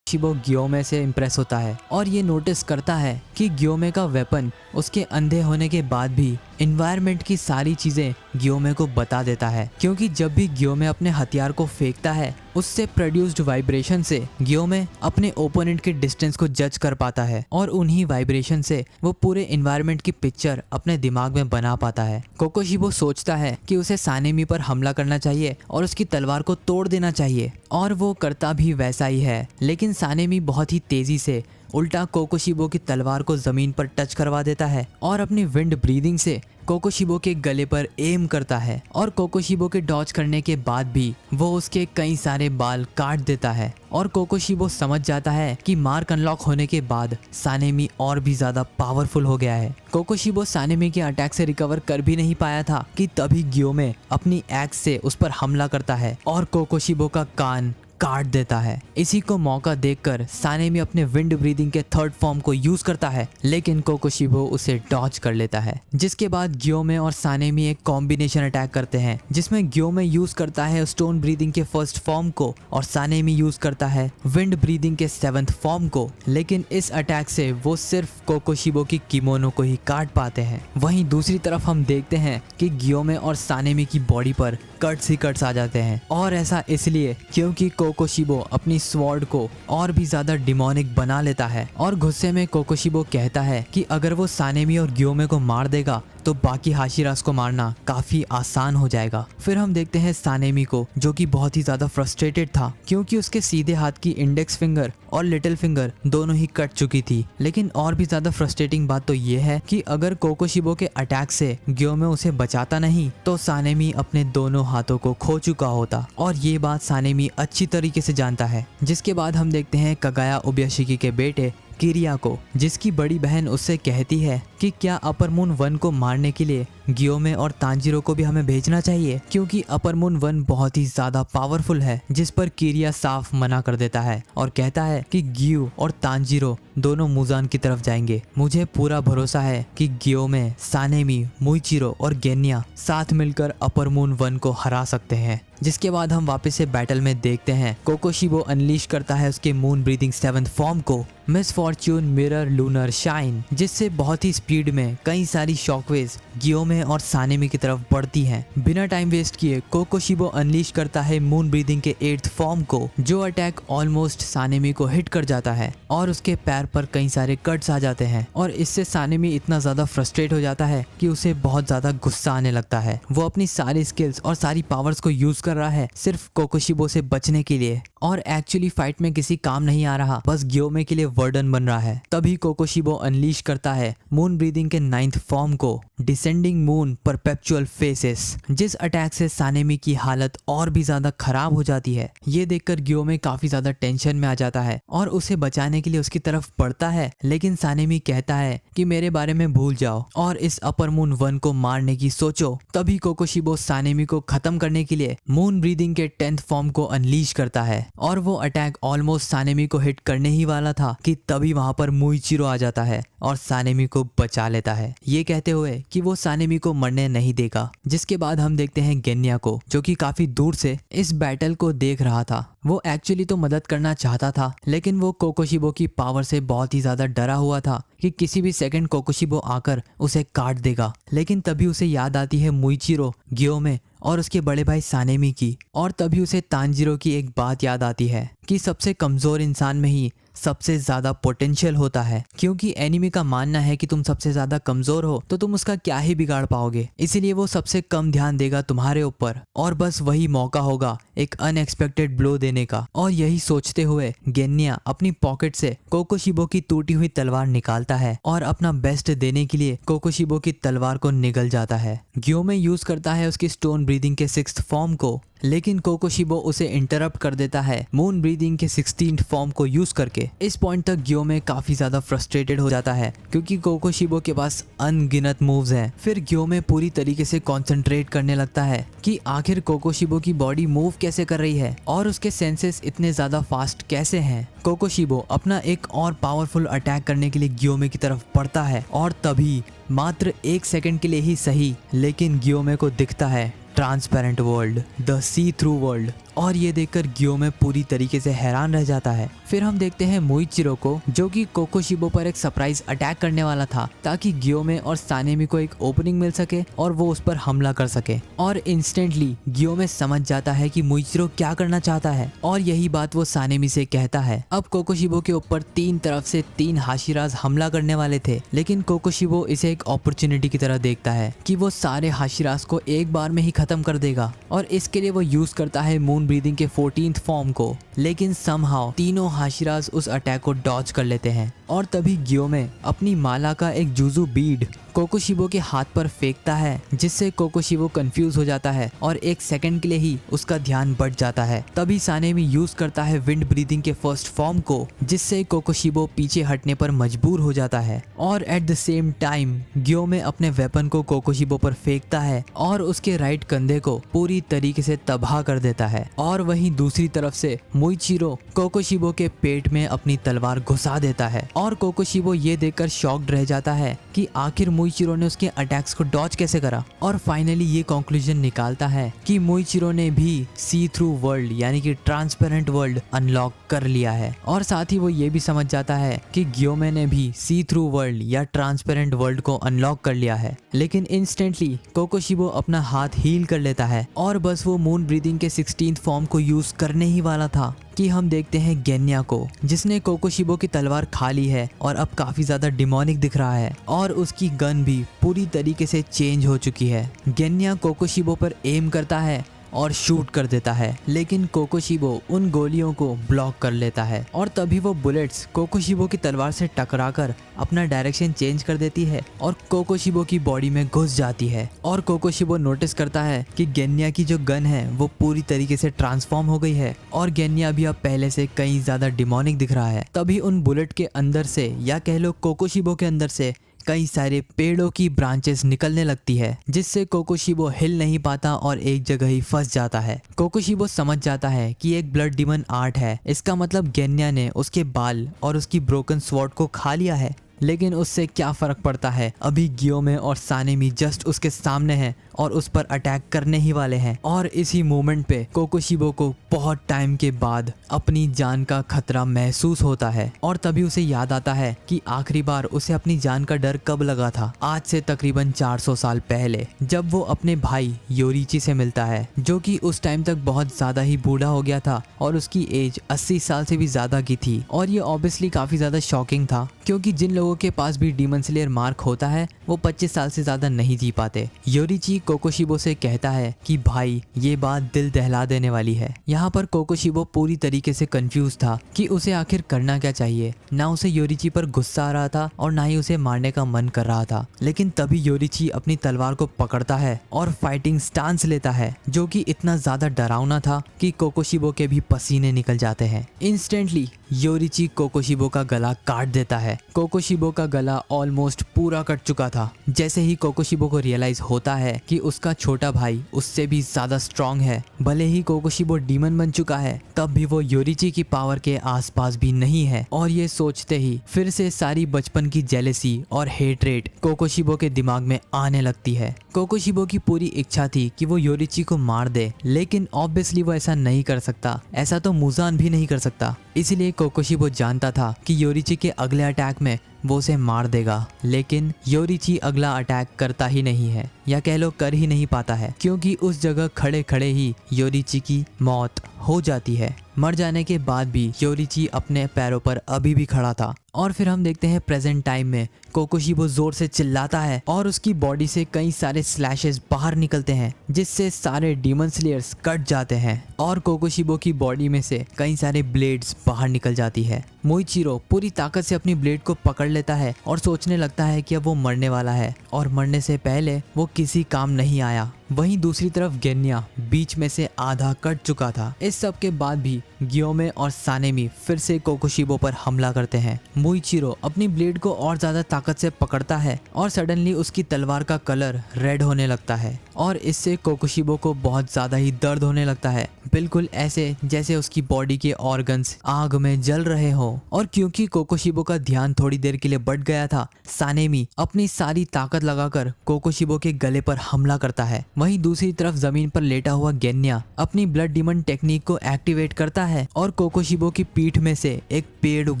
कोकोशिबो गियोमे से इम्प्रेस होता है और ये नोटिस करता है कि गियोमे का वेपन उसके अंधे होने के बाद भी एनवायरनमेंट की सारी चीजें गियोमे को बता देता है, क्योंकि जब भी गियोमे अपने हथियार को फेंकता है उससे प्रोड्यूस्ड वाइब्रेशन से गियोमे अपने ओपोनेंट के डिस्टेंस को जज कर पाता है और उन्हीं वाइब्रेशन से वो पूरे एनवायरनमेंट की पिक्चर अपने दिमाग में बना पाता है। कोकोशिबो सोचता है कि उसे सानेमी पर हमला करना चाहिए और उसकी तलवार को तोड़ देना चाहिए और वो करता भी वैसा ही है। लेकिन सानेमी बहुत ही तेजी से उल्टा कोकोशिबो की तलवार को जमीन पर टच करवा देता है और अपनी विंड ब्रीदिंग से कोकोशिबो के गले पर एम करता है और कोकोशिबो के डॉज करने के बाद भी वो उसके कई सारे बाल काट देता है। और कोकोशिबो समझ जाता है कि मार्क अनलॉक होने के बाद सानेमी और भी ज्यादा पावरफुल हो गया है। कोकोशिबो सानेमी के अटैक से रिकवर कर भी नहीं पाया था कि तभी गियोमे अपनी एक्स से उस पर हमला करता है और कोकोशिबो का कान काट देता है। इसी को मौका देखकर सानेमी अपने विंड ब्रीदिंग के थर्ड फॉर्म को यूज करता है, लेकिन कोकोशिबो उसे डॉज कर लेता है। जिसके बाद गियोमे और सानेमी एक कॉम्बिनेशन अटैक करते हैं, जिसमें गियोमे यूज करता है स्टोन ब्रीदिंग के फर्स्ट फॉर्म को और सानेमी यूज करता है विंड ब्रीदिंग के सेवंथ फॉर्म को। लेकिन इस अटैक से वो सिर्फ कोकोशिबो की किमोनो को ही काट पाते हैं। वहीं दूसरी तरफ हम देखते हैं कि गियोमे और सानेमी की बॉडी पर कट्स ही कट्स आ जाते हैं, और ऐसा इसलिए क्योंकि कोकोशिबो अपनी स्वॉर्ड को और भी ज्यादा डिमोनिक बना लेता है और गुस्से में कोकोशिबो कहता है कि अगर वो सानेमी और गियोमे को मार देगा तो बाकी हाशिरास को मारना काफी आसान हो जाएगा। फिर हम देखते हैं सानेमी को, जो कि बहुत ही ज्यादा फ्रस्ट्रेटेड था क्योंकि उसके सीधे हाथ की इंडेक्स फिंगर और लिटिल फिंगर दोनों ही कट चुकी थी। लेकिन और भी ज्यादा फ्रस्ट्रेटिंग बात तो ये है कि अगर कोकोशिबो के अटैक से गियोमे उसे बचाता नहीं तो सानेमी अपने दोनों हाथों को खो चुका होता, और ये बात सानेमी अच्छी तरीके से जानता है। जिसके बाद हम देखते हैं कगाया ओबयाशिकी के बेटे किरिया को, जिसकी बड़ी बहन उससे कहती है कि क्या अपर मून 1 को मारने के लिए गियोमे और तांजीरो को भी हमें भेजना चाहिए, क्योंकि अपर मून 1 बहुत ही ज्यादा पावरफुल है। जिस पर किरिया साफ मना कर देता है और कहता है कि गियो और तांजीरो दोनों मुजान की तरफ जाएंगे। मुझे पूरा भरोसा है कि गियोमे, सानेमी, मोइचिरो और गेन्या साथ मिलकर अपर मून 1 को हरा सकते हैं। जिसके बाद हम वापस से बैटल में देखते हैं कोकोशिबो अनलीश करता है उसके मून ब्रीदिंग 7th फॉर्म को, miss Fortune mirror lunar shine, जिससे बहुत ही स्पीड में कई सारी शॉकवेव्स गियोमे और सानेमी की तरफ बढ़ती हैं। बिना टाइम वेस्ट किए कोकोशिबो अनलीश करता है मून ब्रीदिंग के 8th फॉर्म को, जो अटैक ऑलमोस्ट सानेमी को हिट कर जाता है और उसके पैर पर कई सारे कट्स आ जाते हैं। और इससे सानेमी इतना ज्यादा फ्रस्ट्रेट हो जाता है कि उसे बहुत ज्यादा गुस्सा आने लगता है। वो अपनी सारी स्किल्स और सारी पावर्स को यूज कर रहा है सिर्फ कोकोशिबो से बचने के लिए, और एक्चुअली फाइट में किसी काम नहीं आ रहा, बस ग्योमे के लिए वर्डन बन रहा है। तभी कोकोशिबो अनलीश करता है मून ब्रीदिंग के 9th फॉर्म को, डिसेंडिंग मून परपेचुअल फेसेस, जिस अटैक से सानेमी की हालत और भी ज्यादा खराब हो जाती है। ये देखकर ग्योमे काफी ज्यादा टेंशन में आ जाता है और उसे बचाने के लिए उसकी तरफ बढ़ता है, लेकिन सानेमी कहता है कि मेरे बारे में भूल जाओ और इस अपर मून 1 को मारने की सोचो। तभी कोकोशिबो सानेमी को खत्म करने के लिए मून ब्रीदिंग के 10th फॉर्म को अनलीश करता है और वो अटैक ऑलमोस्ट सानेमी को हिट करने ही वाला था कि तभी वहां पर मुइचिरो आ जाता है और सानेमी को बचा लेता है, ये कहते हुए कि वो सानेमी को मरने नहीं देगा। जिसके बाद हम देखते हैं गेन्या को, जो कि काफी दूर से इस बैटल को देख रहा था। वो एक्चुअली तो मदद करना चाहता था, लेकिन वो कोकोशिबो की पावर से बहुत ही ज्यादा डरा हुआ था कि किसी भी सेकंड कोकोशिबो आकर उसे काट देगा। लेकिन तभी उसे याद आती है मुइचिरो, ग्योमे और उसके बड़े भाई सानेमी की, और तभी उसे तांजीरो की एक बात याद आती है कि सबसे कमजोर इंसान में ही सबसे ज्यादा पोटेंशियल होता है, क्योंकि एनिमी का मानना है कि तुम सबसे ज्यादा कमजोर हो तो तुम उसका क्या ही बिगाड़ पाओगे, इसीलिए वो सबसे कम ध्यान देगा तुम्हारे ऊपर और बस वही मौका होगा एक अनएक्सपेक्टेड ब्लो देने का। और यही सोचते हुए गेन्या अपनी पॉकेट से कोकोशिबो की टूटी हुई तलवार निकालता है और अपना बेस्ट देने के लिए कोकोशिबो की तलवार को निगल जाता है। ग्योमे यूज करता है उसकी स्टोन ब्रीदिंग के 6th फॉर्म को, लेकिन कोकोशिबो उसे इंटरप्ट कर देता है मून ब्रीदिंग के 16th फॉर्म को यूज करके। इस पॉइंट तक ग्योमे काफी ज्यादा फ्रस्ट्रेटेड हो जाता है क्योंकि कोकोशिबो के पास अनगिनत मूव्स हैं। फिर ग्योमे पूरी तरीके से कंसंट्रेट करने लगता है कि आखिर कोकोशिबो की बॉडी मूव कैसे कर रही है और उसके सेंसेस इतने ज्यादा फास्ट कैसे हैं। कोकोशिबो अपना एक और पावरफुल अटैक करने के लिए ग्योमे की तरफ बढ़ता है और तभी मात्र 1 सेकंड के लिए ही सही, लेकिन ग्योमे को दिखता है transparent world, the see through world, और ये देखकर ग्योमे पूरी तरीके से हैरान रह जाता है। फिर हम देखते हैं मुइचिरो को, जो कि कोकोशिबो पर एक सरप्राइज अटैक करने वाला था ताकि ग्योमे और सानेमी को एक ओपनिंग मिल सके और वो उस पर हमला कर सके। और इंस्टेंटली ग्योमे समझ जाता है कि मुइचिरो क्या करना चाहता है और यही बात वो सानेमी से कहता है। अब कोकोशिबो के ऊपर 3 तरफ से 3 हाशिराज हमला करने वाले थे, लेकिन कोकोशिबो इसे एक अपॉर्चुनिटी की तरह देखता है कि वो सारे हाशिराज को एक बार में ही खत्म कर देगा और इसके लिए वो यूज करता है मून ब्रीदिंग के 14th फॉर्म को। लेकिन समहाउ तीनों हाशिराज उस अटैक को डॉज कर लेते हैं और तभी ग्योमे अपनी माला का एक जुजू बीड कोकोशिबो के हाथ पर फेंकता है, जिससे कोकोशिबो कंफ्यूज हो जाता है और 1 सेकंड के लिए ही उसका ध्यान बढ़ जाता है। तभी सानेमी यूज करता है विंड ब्रीदिंग के 1st फॉर्म को, जिससे कोकोशिबो पीछे हटने पर मजबूर हो जाता है और एट द सेम टाइम ग्योमे अपने वेपन को कोकोशिबो पर फेंकता है और उसके राइट कंधे को पूरी तरीके से तबाह कर देता है। और वहीं दूसरी तरफ से मुइचिरो कोकोशिबो के पेट में अपनी तलवार घुसा देता है और कोकोशिबो ये देखकर शॉक्ड रह जाता है कि आखिर मुइचिरो ने उसके अटैक्स को डॉज कैसे करा। और फाइनली ये कंक्लूजन निकालता है कि मुइचिरो ने भी सी थ्रू वर्ल्ड यानी कि ट्रांसपेरेंट वर्ल्ड अनलॉक कर लिया है और साथ ही वो ये भी समझ जाता है कि ग्योमे ने भी सी थ्रू वर्ल्ड या ट्रांसपेरेंट वर्ल्ड को अनलॉक कर लिया है। लेकिन इंस्टेंटली कोकोशिबो अपना हाथ हील कर लेता है और बस वो मून ब्रीदिंग के 16th फॉर्म को यूज करने ही वाला था कि हम देखते हैं गेन्या को, जिसने कोकोशिबो की तलवार खा ली है और अब काफी ज्यादा डिमोनिक दिख रहा है और उसकी गन भी पूरी तरीके से चेंज हो चुकी है। गेन्या कोकोशिबो पर एम करता है और शूट कर देता है, लेकिन कोकोशिबो उन गोलियों को ब्लॉक कर लेता है और तभी वो बुलेट्स कोकोशिबो की तलवार से टकराकर अपना डायरेक्शन चेंज कर देती है और कोकोशिबो की बॉडी में घुस जाती है। और कोकोशिबो नोटिस करता है कि गेन्या की जो गन है वो पूरी तरीके से ट्रांसफॉर्म हो गई है और गेन्या भी अब पहले से कहीं ज्यादा डिमोनिक दिख रहा है। तभी उन बुलेट के अंदर से या कह लो कोकोशिबो के अंदर से कई सारे पेड़ों की ब्रांचेस निकलने लगती है, जिससे कोकोशिबो हिल नहीं पाता और एक जगह ही फंस जाता है। कोकोशिबो समझ जाता है कि एक ब्लड डिमन आर्ट है, इसका मतलब गेन्या ने उसके बाल और उसकी ब्रोकन स्वॉर्ड को खा लिया है। लेकिन उससे क्या फर्क पड़ता है, अभी ग्योमे और सानेमी जस्ट उसके सामने हैं और उस पर अटैक करने ही वाले हैं। और इसी मोमेंट पे कोकोशिबो को बहुत टाइम के बाद अपनी जान का खतरा महसूस होता है और तभी उसे याद आता है कि आखिरी बार उसे अपनी जान का डर कब लगा था, आज से तकरीबन 400 साल पहले, जब वो अपने भाई योरीची से मिलता है, जो कि उस टाइम तक बहुत ज्यादा ही बूढ़ा हो गया था और उसकी एज 80 साल से भी ज्यादा की थी। और ये ऑब्वियसली काफी ज्यादा शॉकिंग था, क्योंकि जिन लोगों लोगों के पास भी डीमन स्लेयर मार्क होता है वो 25 साल से ज्यादा नहीं जी पाते। योरिची कोकोशिबो से कहता है कि भाई ये बात दिल दहला देने वाली है। यहाँ पर कोकोशिबो पूरी तरीके से कंफ्यूज था कि उसे आखिर करना क्या चाहिए। ना उसे योरिची पर गुस्सा आ रहा था और ना ही उसे मारने का मन कर रहा था। लेकिन तभी योरिची अपनी तलवार को पकड़ता है और फाइटिंग स्टांस लेता है, जो कि इतना ज्यादा डरावना था कि कोकोशिबो के भी पसीने निकल जाते हैं। इंस्टेंटली योरिची कोकोशिबो का गला काट देता है। कोकोशिबो का गला ऑलमोस्ट पूरा कट चुका था। जैसे ही कोकोशिबो को रियलाइज होता है कि उसका छोटा भाई उससे भी ज्यादा स्ट्रांग है, भले ही कोकोशिबो डीमन बन चुका है तब भी वो योरिची की पावर के आसपास भी नहीं है। और ये सोचते ही फिर से सारी बचपन की जेलेसी और हेटरेट कोकोशिबो के दिमाग में आने लगती है। कोकोशिबो की पूरी इच्छा थी कि वो योरिची को मार दे, लेकिन ऑब्वियसली वो ऐसा नहीं कर सकता। ऐसा तो मुजान भी नहीं कर सकता। इसलिए कोकोशिबो जानता था कि योरिची के अगले अटैक में वो उसे मार देगा। लेकिन योरिची अगला अटैक करता ही नहीं है, या कह लो कर ही नहीं पाता है, क्योंकि उस जगह खड़े खड़े ही योरिची की मौत हो जाती है। मर जाने के बाद भी योरिची अपने पैरों पर अभी भी खड़ा था। और फिर हम देखते हैं प्रेजेंट टाइम में कोकोशिबो जोर से चिल्लाता है और उसकी बॉडी से कई सारे स्लैशेस बाहर निकलते हैं, जिससे सारे डीमन स्लेयर्स कट जाते हैं और कोकोशिबो की बॉडी में से कई सारे ब्लेड्स बाहर निकल जाती है। मोइचिरो पूरी ताकत से अपनी ब्लेड को पकड़ लेता है और सोचने लगता है कि अब वो मरने वाला है और मरने से पहले वो किसी काम नहीं आया। वहीं दूसरी तरफ गेन्या बीच में से आधा कट चुका था। इस सब के बाद भी गियोमे और सानेमी फिर से कोकोशिबो पर हमला करते हैं। मोइचिरो अपनी ब्लेड को और ज्यादा ताकत से पकड़ता है और सडनली उसकी तलवार का कलर रेड होने लगता है और इससे कोकोशिबो को बहुत ज्यादा ही दर्द होने लगता है, बिल्कुल ऐसे जैसे उसकी बॉडी के ऑर्गन्स आग में जल रहे हो। और क्योंकि कोकोशिबो का ध्यान थोड़ी देर के लिए बट गया था, सानेमी अपनी सारी ताकत लगाकर कोकोशिबो के गले पर हमला करता है। वहीं दूसरी तरफ जमीन पर लेटा हुआ गेन्या अपनी ब्लड डीमन टेक्निक को एक्टिवेट करता है और कोकोशिबो की पीठ में से एक पेड़ उग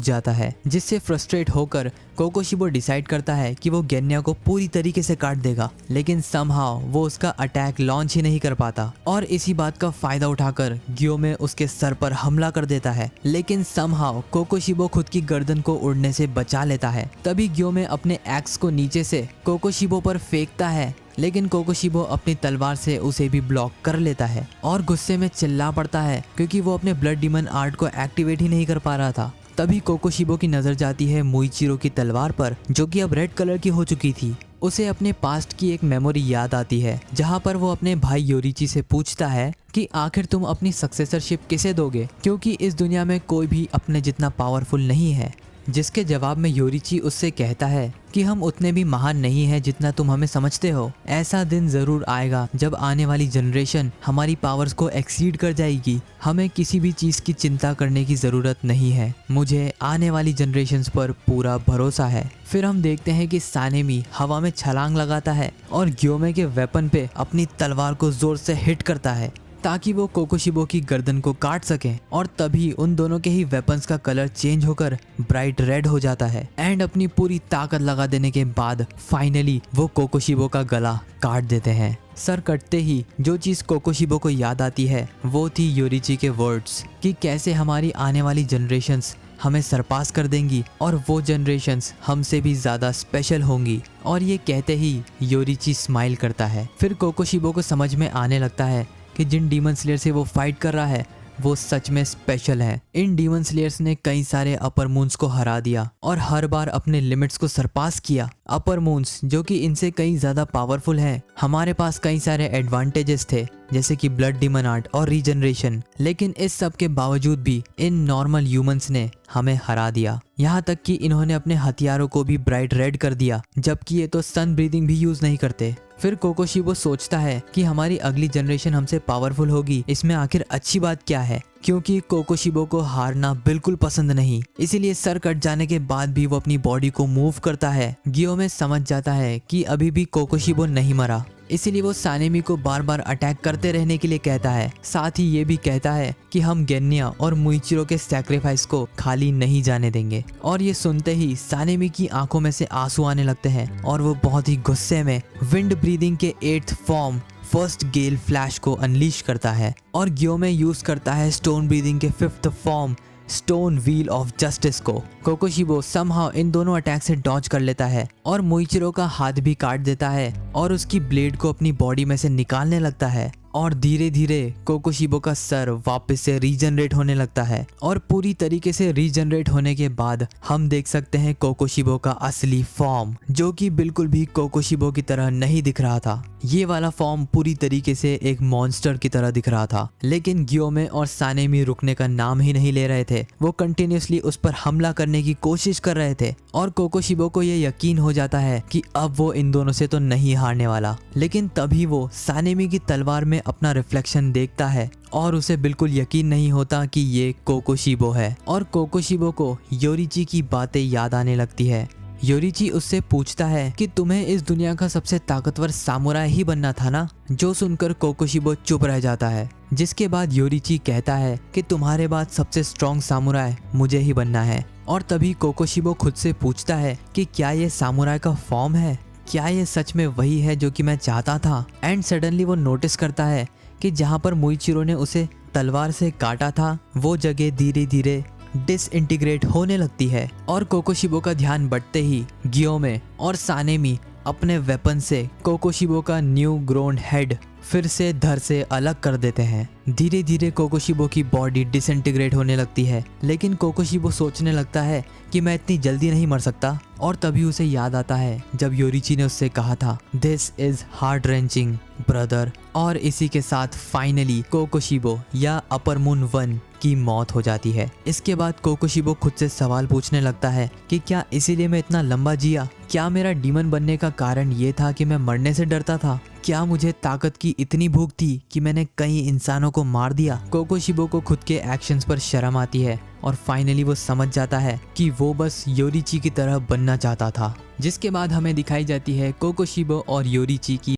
जाता है, जिससे फ्रस्ट्रेट होकर कोकोशिबो डिसाइड करता है कि वो गेन्या को पूरी तरीके से काट देगा। लेकिन समहाउ वो उसका अटैक लॉन्च ही नहीं कर पाता और इसी बात का फायदा उठाकर गियोमे उसके सर पर हमला कर देता है। लेकिन समहाउ कोकोशिबो खुद की गर्दन को उड़ने से बचा लेता है। तभी गियोमे अपने एक्स को नीचे से कोकोशिबो पर फेंकता है, लेकिन कोकोशिबो अपनी तलवार से उसे भी ब्लॉक कर लेता है और गुस्से में चिल्ला पड़ता है क्योंकि वो अपने ब्लड डीमन आर्ट को एक्टिवेट ही नहीं कर पा रहा था। तभी कोकोशिबो की नजर जाती है मोइचिरो की तलवार पर, जो कि अब रेड कलर की हो चुकी थी। उसे अपने पास्ट की एक मेमोरी याद आती है, जहां पर वो अपने भाई योरिची से पूछता है कि आखिर तुम अपनी सक्सेसरशिप किसे दोगे, क्योंकि इस दुनिया में कोई भी अपने जितना पावरफुल नहीं है। जिसके जवाब में योरिची उससे कहता है कि हम उतने भी महान नहीं हैं जितना तुम हमें समझते हो। ऐसा दिन जरूर आएगा जब आने वाली जनरेशन हमारी पावर्स को एक्सीड कर जाएगी। हमें किसी भी चीज की चिंता करने की जरूरत नहीं है। मुझे आने वाली जनरेशन्स पर पूरा भरोसा है। फिर हम देखते हैं कि सानेमी हवा में छलांग लगाता है और गियोमे के वेपन पे अपनी तलवार को जोर से हिट करता है ताकि वो कोकोशिबो की गर्दन को काट सके। और तभी उन दोनों के ही वेपन्स का कलर चेंज होकर ब्राइट रेड हो जाता है एंड अपनी पूरी ताकत लगा देने के बाद फाइनली वो कोकोशिबो का गला काट देते हैं। सर कटते ही जो चीज कोकोशिबो को याद आती है वो थी योरिची के वर्ड्स कि कैसे हमारी आने वाली जनरेशन्स हमें सरपास कर देंगी और वो जनरेशन्स हमसे भी ज्यादा स्पेशल होंगी। और ये कहते ही योरिची स्माइल करता है। फिर कोकोशिबो को समझ में आने लगता है कि जिन डीमन स्लेयर से वो फाइट कर रहा है वो सच में स्पेशल है। इन डीमन स्लेयर्स ने कई सारे अपर मून्स को हरा दिया और हर बार अपने लिमिट्स को सरपास किया। अपर मून्स जो कि इनसे कई ज्यादा पावरफुल हैं। हमारे पास कई सारे एडवांटेजेस थे जैसे कि ब्लड डीमन आर्ट और रीजनरेशन, लेकिन इस सब के बावजूद भी इन नॉर्मल ह्यूमंस ने हमें हरा दिया। यहाँ तक कि इन्होंने अपने हथियारों को भी ब्राइट रेड कर दिया, जबकि ये तो सन ब्रीदिंग भी यूज नहीं करते। फिर कोकोशिबो सोचता है कि हमारी अगली जनरेशन हमसे पावरफुल होगी, इसमें आखिर अच्छी बात क्या है, क्योंकि कोकोशिबो को हारना बिल्कुल पसंद नहीं। इसीलिए सर कट जाने के बाद भी वो अपनी बॉडी को मूव करता है। गियोमे समझ जाता है कि अभी भी कोकोशिबो नहीं मरा, इसीलिए वो सानेमी को बार बार अटैक करते रहने के लिए कहता है। साथ ही ये भी कहता है कि हम गेन्या और मोइचिरो के सैक्रिफाइस को खाली नहीं जाने देंगे। और ये सुनते ही सानेमी की आंखों में से आंसू आने लगते हैं और वो बहुत ही गुस्से में विंड ब्रीदिंग के 8th फॉर्म फर्स्ट गेल फ्लैश को अनलीश करता है और गियोमे यूज करता है स्टोन ब्रीदिंग के 5th form stone wheel of justice को। कोकोशिबो समहाउ इन दोनों अटैक से डॉज कर लेता है और मोइचिरो का हाथ भी काट देता है और उसकी ब्लेड को अपनी बॉडी में से निकालने लगता है और धीरे धीरे कोकोशिबो का सर वापस से रीजनरेट होने लगता है और पूरी तरीके से रीजनरेट होने के बाद हम देख सकते हैं कोकोशिबो का असली फॉर्म, जो कि बिल्कुल भी कोकोशिबो की तरह नहीं दिख रहा था। ये वाला फॉर्म पूरी तरीके से एक मॉन्स्टर की तरह दिख रहा था। लेकिन गियोमे और सानेमी रुकने का नाम ही नहीं ले रहे थे। वो कंटिन्यूसली उस पर हमला करने की कोशिश कर रहे थे और कोकोशिबो को ये यकीन हो जाता है कि अब वो इन दोनों से तो नहीं हारने वाला। लेकिन तभी वो सानेमी की तलवार में अपना रिफ्लेक्शन देखता है और उसे बिल्कुल यकीन नहीं होता कि ये कोकोशिबो है और कोकोशिबो को योरिची की बातें याद आने लगती है। योरिची उससे पूछता है कि तुम्हें इस दुनिया का सबसे ताकतवर सामुराई ही बनना था ना, जो सुनकर कोकोशिबो चुप रह जाता है। जिसके बाद योरिची कहता है कि तुम्हारे बाद सबसे स्ट्रॉन्ग सामुराई मुझे ही बनना है। और तभी कोकोशिबो खुद से पूछता है कि क्या ये सामुराई का फॉर्म है, क्या ये सच में वही है जो कि मैं चाहता था। एंड सडनली वो नोटिस करता है कि जहाँ पर मोइचिरो ने उसे तलवार से काटा था वो जगह धीरे धीरे डिसइंटीग्रेट होने लगती है और कोकोशिबो का ध्यान बढ़ते ही गियोमे और सानेमी अपने वेपन से कोकोशिबो का न्यू ग्रोन हेड फिर से धड़ से अलग कर देते हैं। धीरे धीरे कोकोशिबो की बॉडी डिसइंटीग्रेट होने लगती है, लेकिन कोकोशिबो सोचने लगता है कि मैं इतनी जल्दी नहीं मर सकता। और तभी उसे याद आता है जब योरिची ने उससे कहा था this is heart wrenching brother. और इसी के साथ फाइनली कोकोशिबो या अपर मून 1 की मौत हो जाती है। इसके बाद कोकोशिबो खुद से सवाल पूछने लगता है कि क्या इसीलिए मैं इतना लंबा जिया? क्या मेरा डीमन बनने का कारण ये था कि मैं मरने से डरता था? क्या मुझे ताकत की इतनी भूख थी कि मैंने कई इंसानों को मार दिया? कोकोशिबो को खुद के एक्शंस पर शर्म आती है और फाइनली वो समझ जाता है कि वो बस योरिची की तरह बनना चाहता था। जिसके बाद हमें दिखाई जाती है कोकोशिबो और योरिची की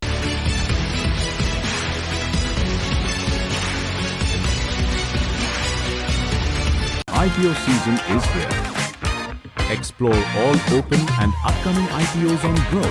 IPO season is here. Explore all open and upcoming IPOs on Grow.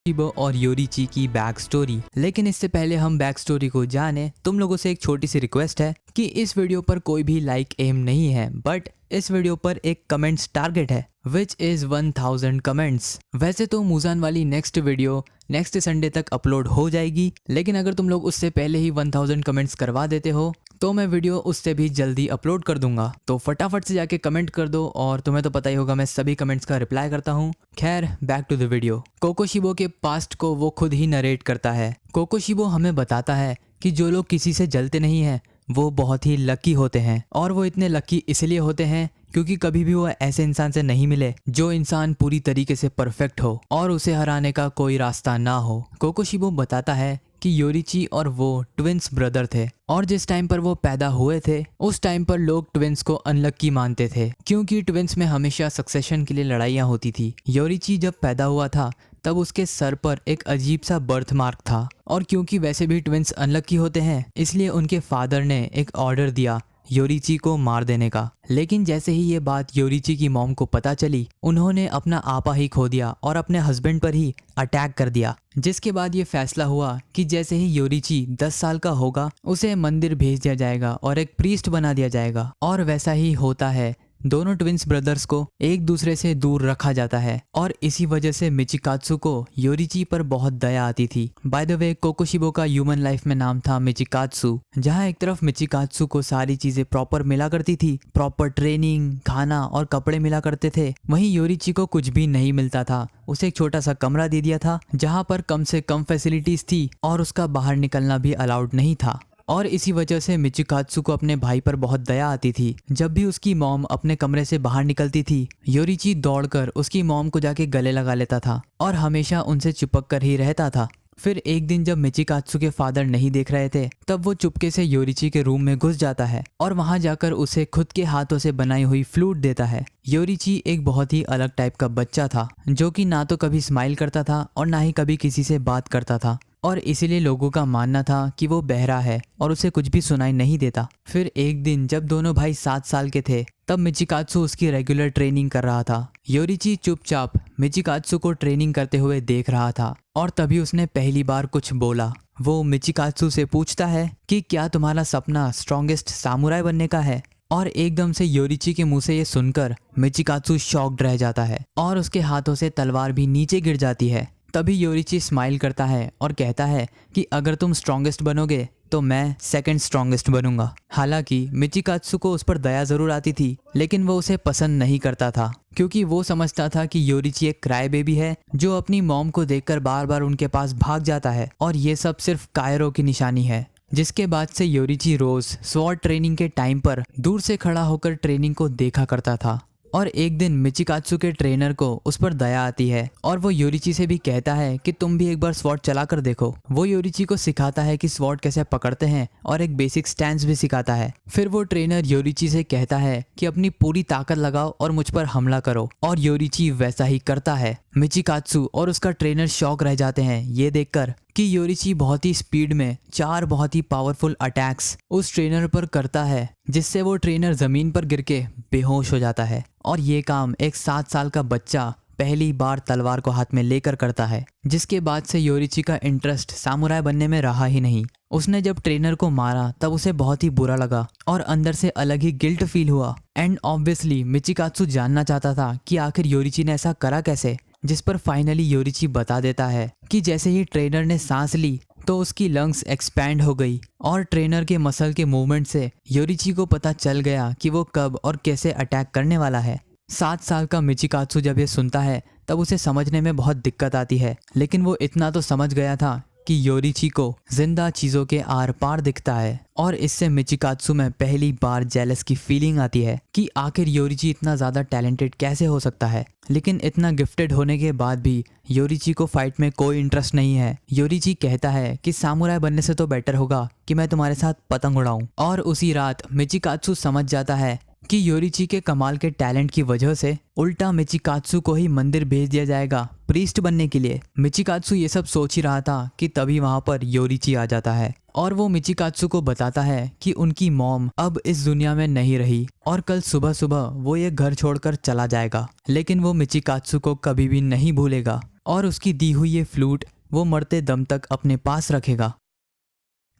कोकोशिबो और योरिची की बैक स्टोरी। लेकिन इससे पहले हम बैक स्टोरी को जाने, तुम लोगों से एक छोटी सी रिक्वेस्ट है कि इस वीडियो पर कोई भी लाइक एम नहीं है, बट इस वीडियो पर एक कमेंट्स टारगेट है विच इज 1000 कमेंट्स। वैसे तो मुजान वाली नेक्स्ट वीडियो नेक्स्ट संडे तक अपलोड हो जाएगी, लेकिन अगर तुम लोग उससे पहले ही 1000 कमेंट्स करवा देते हो तो मैं वीडियो उससे भी जल्दी अपलोड कर दूंगा। तो फटाफट से जाके कमेंट कर दो और तुम्हें तो पता ही होगा मैं सभी कमेंट्स का रिप्लाई करता हूँ। खैर बैक टू द वीडियो। कोकोशिबो के पास्ट को वो खुद ही नरेट करता है। कोकोशिबो हमें बताता है कि जो लोग किसी से जलते नहीं हैं वो बहुत ही लकी होते हैं और वो इतने लकी इसलिए होते हैं क्योंकि कभी भी वो ऐसे इंसान से नहीं मिले जो इंसान पूरी तरीके से परफेक्ट हो और उसे हराने का कोई रास्ता ना हो। कोकोशिबो बताता है कि योरिची और वो ट्विंस ब्रदर थे और जिस टाइम पर वो पैदा हुए थे उस टाइम पर लोग ट्विंस को अनलक्की मानते थे क्योंकि ट्विंस में हमेशा सक्सेशन के लिए लड़ाइयाँ होती थी। योरिची जब पैदा हुआ था तब उसके सर पर एक अजीब सा बर्थ मार्क था और क्योंकि वैसे भी ट्विंस अनलक्की होते हैं इसलिए उनके फादर ने एक ऑर्डर दिया योरिची को मार देने का। लेकिन जैसे ही ये बात योरिची की मॉम को पता चली उन्होंने अपना आपा ही खो दिया और अपने हस्बैंड पर ही अटैक कर दिया। जिसके बाद ये फैसला हुआ कि जैसे ही योरिची 10 साल का होगा उसे मंदिर भेज दिया जाएगा और एक प्रीस्ट बना दिया जाएगा। और वैसा ही होता है। दोनों ट्विंस ब्रदर्स को एक दूसरे से दूर रखा जाता है और इसी वजह से मिचिकात्सु को योरिची पर बहुत दया आती थी। बाय द वे कोकोशिबो का ह्यूमन लाइफ में नाम था मिचिकात्सु। जहाँ एक तरफ मिचिकात्सु को सारी चीजें प्रॉपर मिला करती थी, प्रॉपर ट्रेनिंग, खाना और कपड़े मिला करते थे, वहीं योरिची को कुछ भी नहीं मिलता था। उसे एक छोटा सा कमरा दे दिया था जहाँ पर कम से कम फैसिलिटीज थी और उसका बाहर निकलना भी अलाउड नहीं था। और इसी वजह से मिचिकात्सु को अपने भाई पर बहुत दया आती थी। जब भी उसकी मॉम अपने कमरे से बाहर निकलती थी योरिची दौड़कर उसकी मॉम को जाके गले लगा लेता था और हमेशा उनसे चिपक कर ही रहता था। फिर एक दिन जब मिचिकात्सु के फादर नहीं देख रहे थे तब वो चुपके से योरिची के रूम में घुस जाता है और वहां जाकर उसे खुद के हाथों से बनाई हुई फ्लूट देता है। योरिची एक बहुत ही अलग टाइप का बच्चा था जो कि ना तो कभी स्माइल करता था और ना ही कभी किसी से बात करता था और इसीलिए लोगों का मानना था कि वो बहरा है और उसे कुछ भी सुनाई नहीं देता। फिर एक दिन जब दोनों भाई 7 साल के थे तब मिचिकात्सु उसकी रेगुलर ट्रेनिंग कर रहा था। योरिची चुपचाप मिचिकात्सु को ट्रेनिंग करते हुए देख रहा था और तभी उसने पहली बार कुछ बोला। वो मिचिकात्सु से पूछता है कि क्या तुम्हारा सपना स्ट्रॉन्गेस्ट सामुराई बनने का है? और एकदम से योरिची के मुंह से ये सुनकर मिचिकात्सु शॉक्ड रह जाता है और उसके हाथों से तलवार भी नीचे गिर जाती है। तभी योरिची स्माइल करता है और कहता है कि अगर तुम स्ट्रॉन्गेस्ट बनोगे तो मैं सेकंड स्ट्रॉन्गेस्ट बनूंगा। हालांकि मिचिकात्सु को उस पर दया जरूर आती थी, लेकिन वो उसे पसंद नहीं करता था क्योंकि वो समझता था कि योरिची एक क्राई बेबी है जो अपनी मॉम को देखकर बार बार उनके पास भाग जाता है और ये सब सिर्फ कायरो की निशानी है। जिसके बाद से योरिची रोज स्वॉर्ड ट्रेनिंग के टाइम पर दूर से खड़ा होकर ट्रेनिंग को देखा करता था। और एक दिन मिचिकात्सु के ट्रेनर को उस पर दया आती है और वो योरिची से भी कहता है कि तुम भी एक बार स्वॉर्ड चला कर देखो। वो योरिची को सिखाता है कि स्वॉर्ड कैसे पकड़ते हैं और एक बेसिक स्टैंस भी सिखाता है। फिर वो ट्रेनर योरिची से कहता है कि अपनी पूरी ताकत लगाओ और मुझ पर हमला करो, और योरिची वैसा ही करता है। मिचिकात्सु और उसका ट्रेनर शॉक रह जाते हैं ये देखकर कि योरिची बहुत ही स्पीड में 4 बहुत ही पावरफुल अटैक्स उस ट्रेनर पर करता है, जिससे वो ट्रेनर जमीन पर गिर के बेहोश हो जाता है। और ये काम एक 7 साल का बच्चा पहली बार तलवार को हाथ में लेकर करता है। जिसके बाद से योरिची का इंटरेस्ट सामुराई बनने में रहा ही नहीं। उसने जब ट्रेनर को मारा तब उसे बहुत ही बुरा लगा और अंदर से अलग ही गिल्ट फील हुआ। एंड ऑब्वियसली मिचिकात्सु जानना चाहता था कि आखिर योरिची ने ऐसा करा कैसे, जिस पर फाइनली योरिची बता देता है कि जैसे ही ट्रेनर ने सांस ली तो उसकी लंग्स एक्सपैंड हो गई और ट्रेनर के मसल के मूवमेंट से योरिची को पता चल गया कि वो कब और कैसे अटैक करने वाला है। 7 साल का मिचिकात्सु जब ये सुनता है तब उसे समझने में बहुत दिक्कत आती है, लेकिन वो इतना तो समझ गया था कि योरिची को जिंदा चीजों के आर पार दिखता है। और इससे मिचिकात्सु में पहली बार जेलस की फीलिंग आती है कि आखिर योरिची इतना ज्यादा टैलेंटेड कैसे हो सकता है। लेकिन इतना गिफ्टेड होने के बाद भी योरिची को फाइट में कोई इंटरेस्ट नहीं है। योरिची कहता है कि सामुराई बनने से तो बेटर होगा कि मैं तुम्हारे साथ पतंग उड़ाऊं। और उसी रात मिचिकात्सु समझ जाता है कि योरिची के कमाल के टैलेंट की वजह से उल्टा मिचिकात्सु को ही मंदिर भेज दिया जाएगा प्रीस्ट बनने के लिए। मिचिकात्सु ये सब सोच ही रहा था कि तभी वहां पर योरिची आ जाता है और वो मिचिकात्सु को बताता है कि उनकी मॉम अब इस दुनिया में नहीं रही और कल सुबह सुबह वो ये घर छोड़कर चला जाएगा। लेकिन वो मिचिकात्सु को कभी भी नहीं भूलेगा और उसकी दी हुई ये फ्लूट वो मरते दम तक अपने पास रखेगा।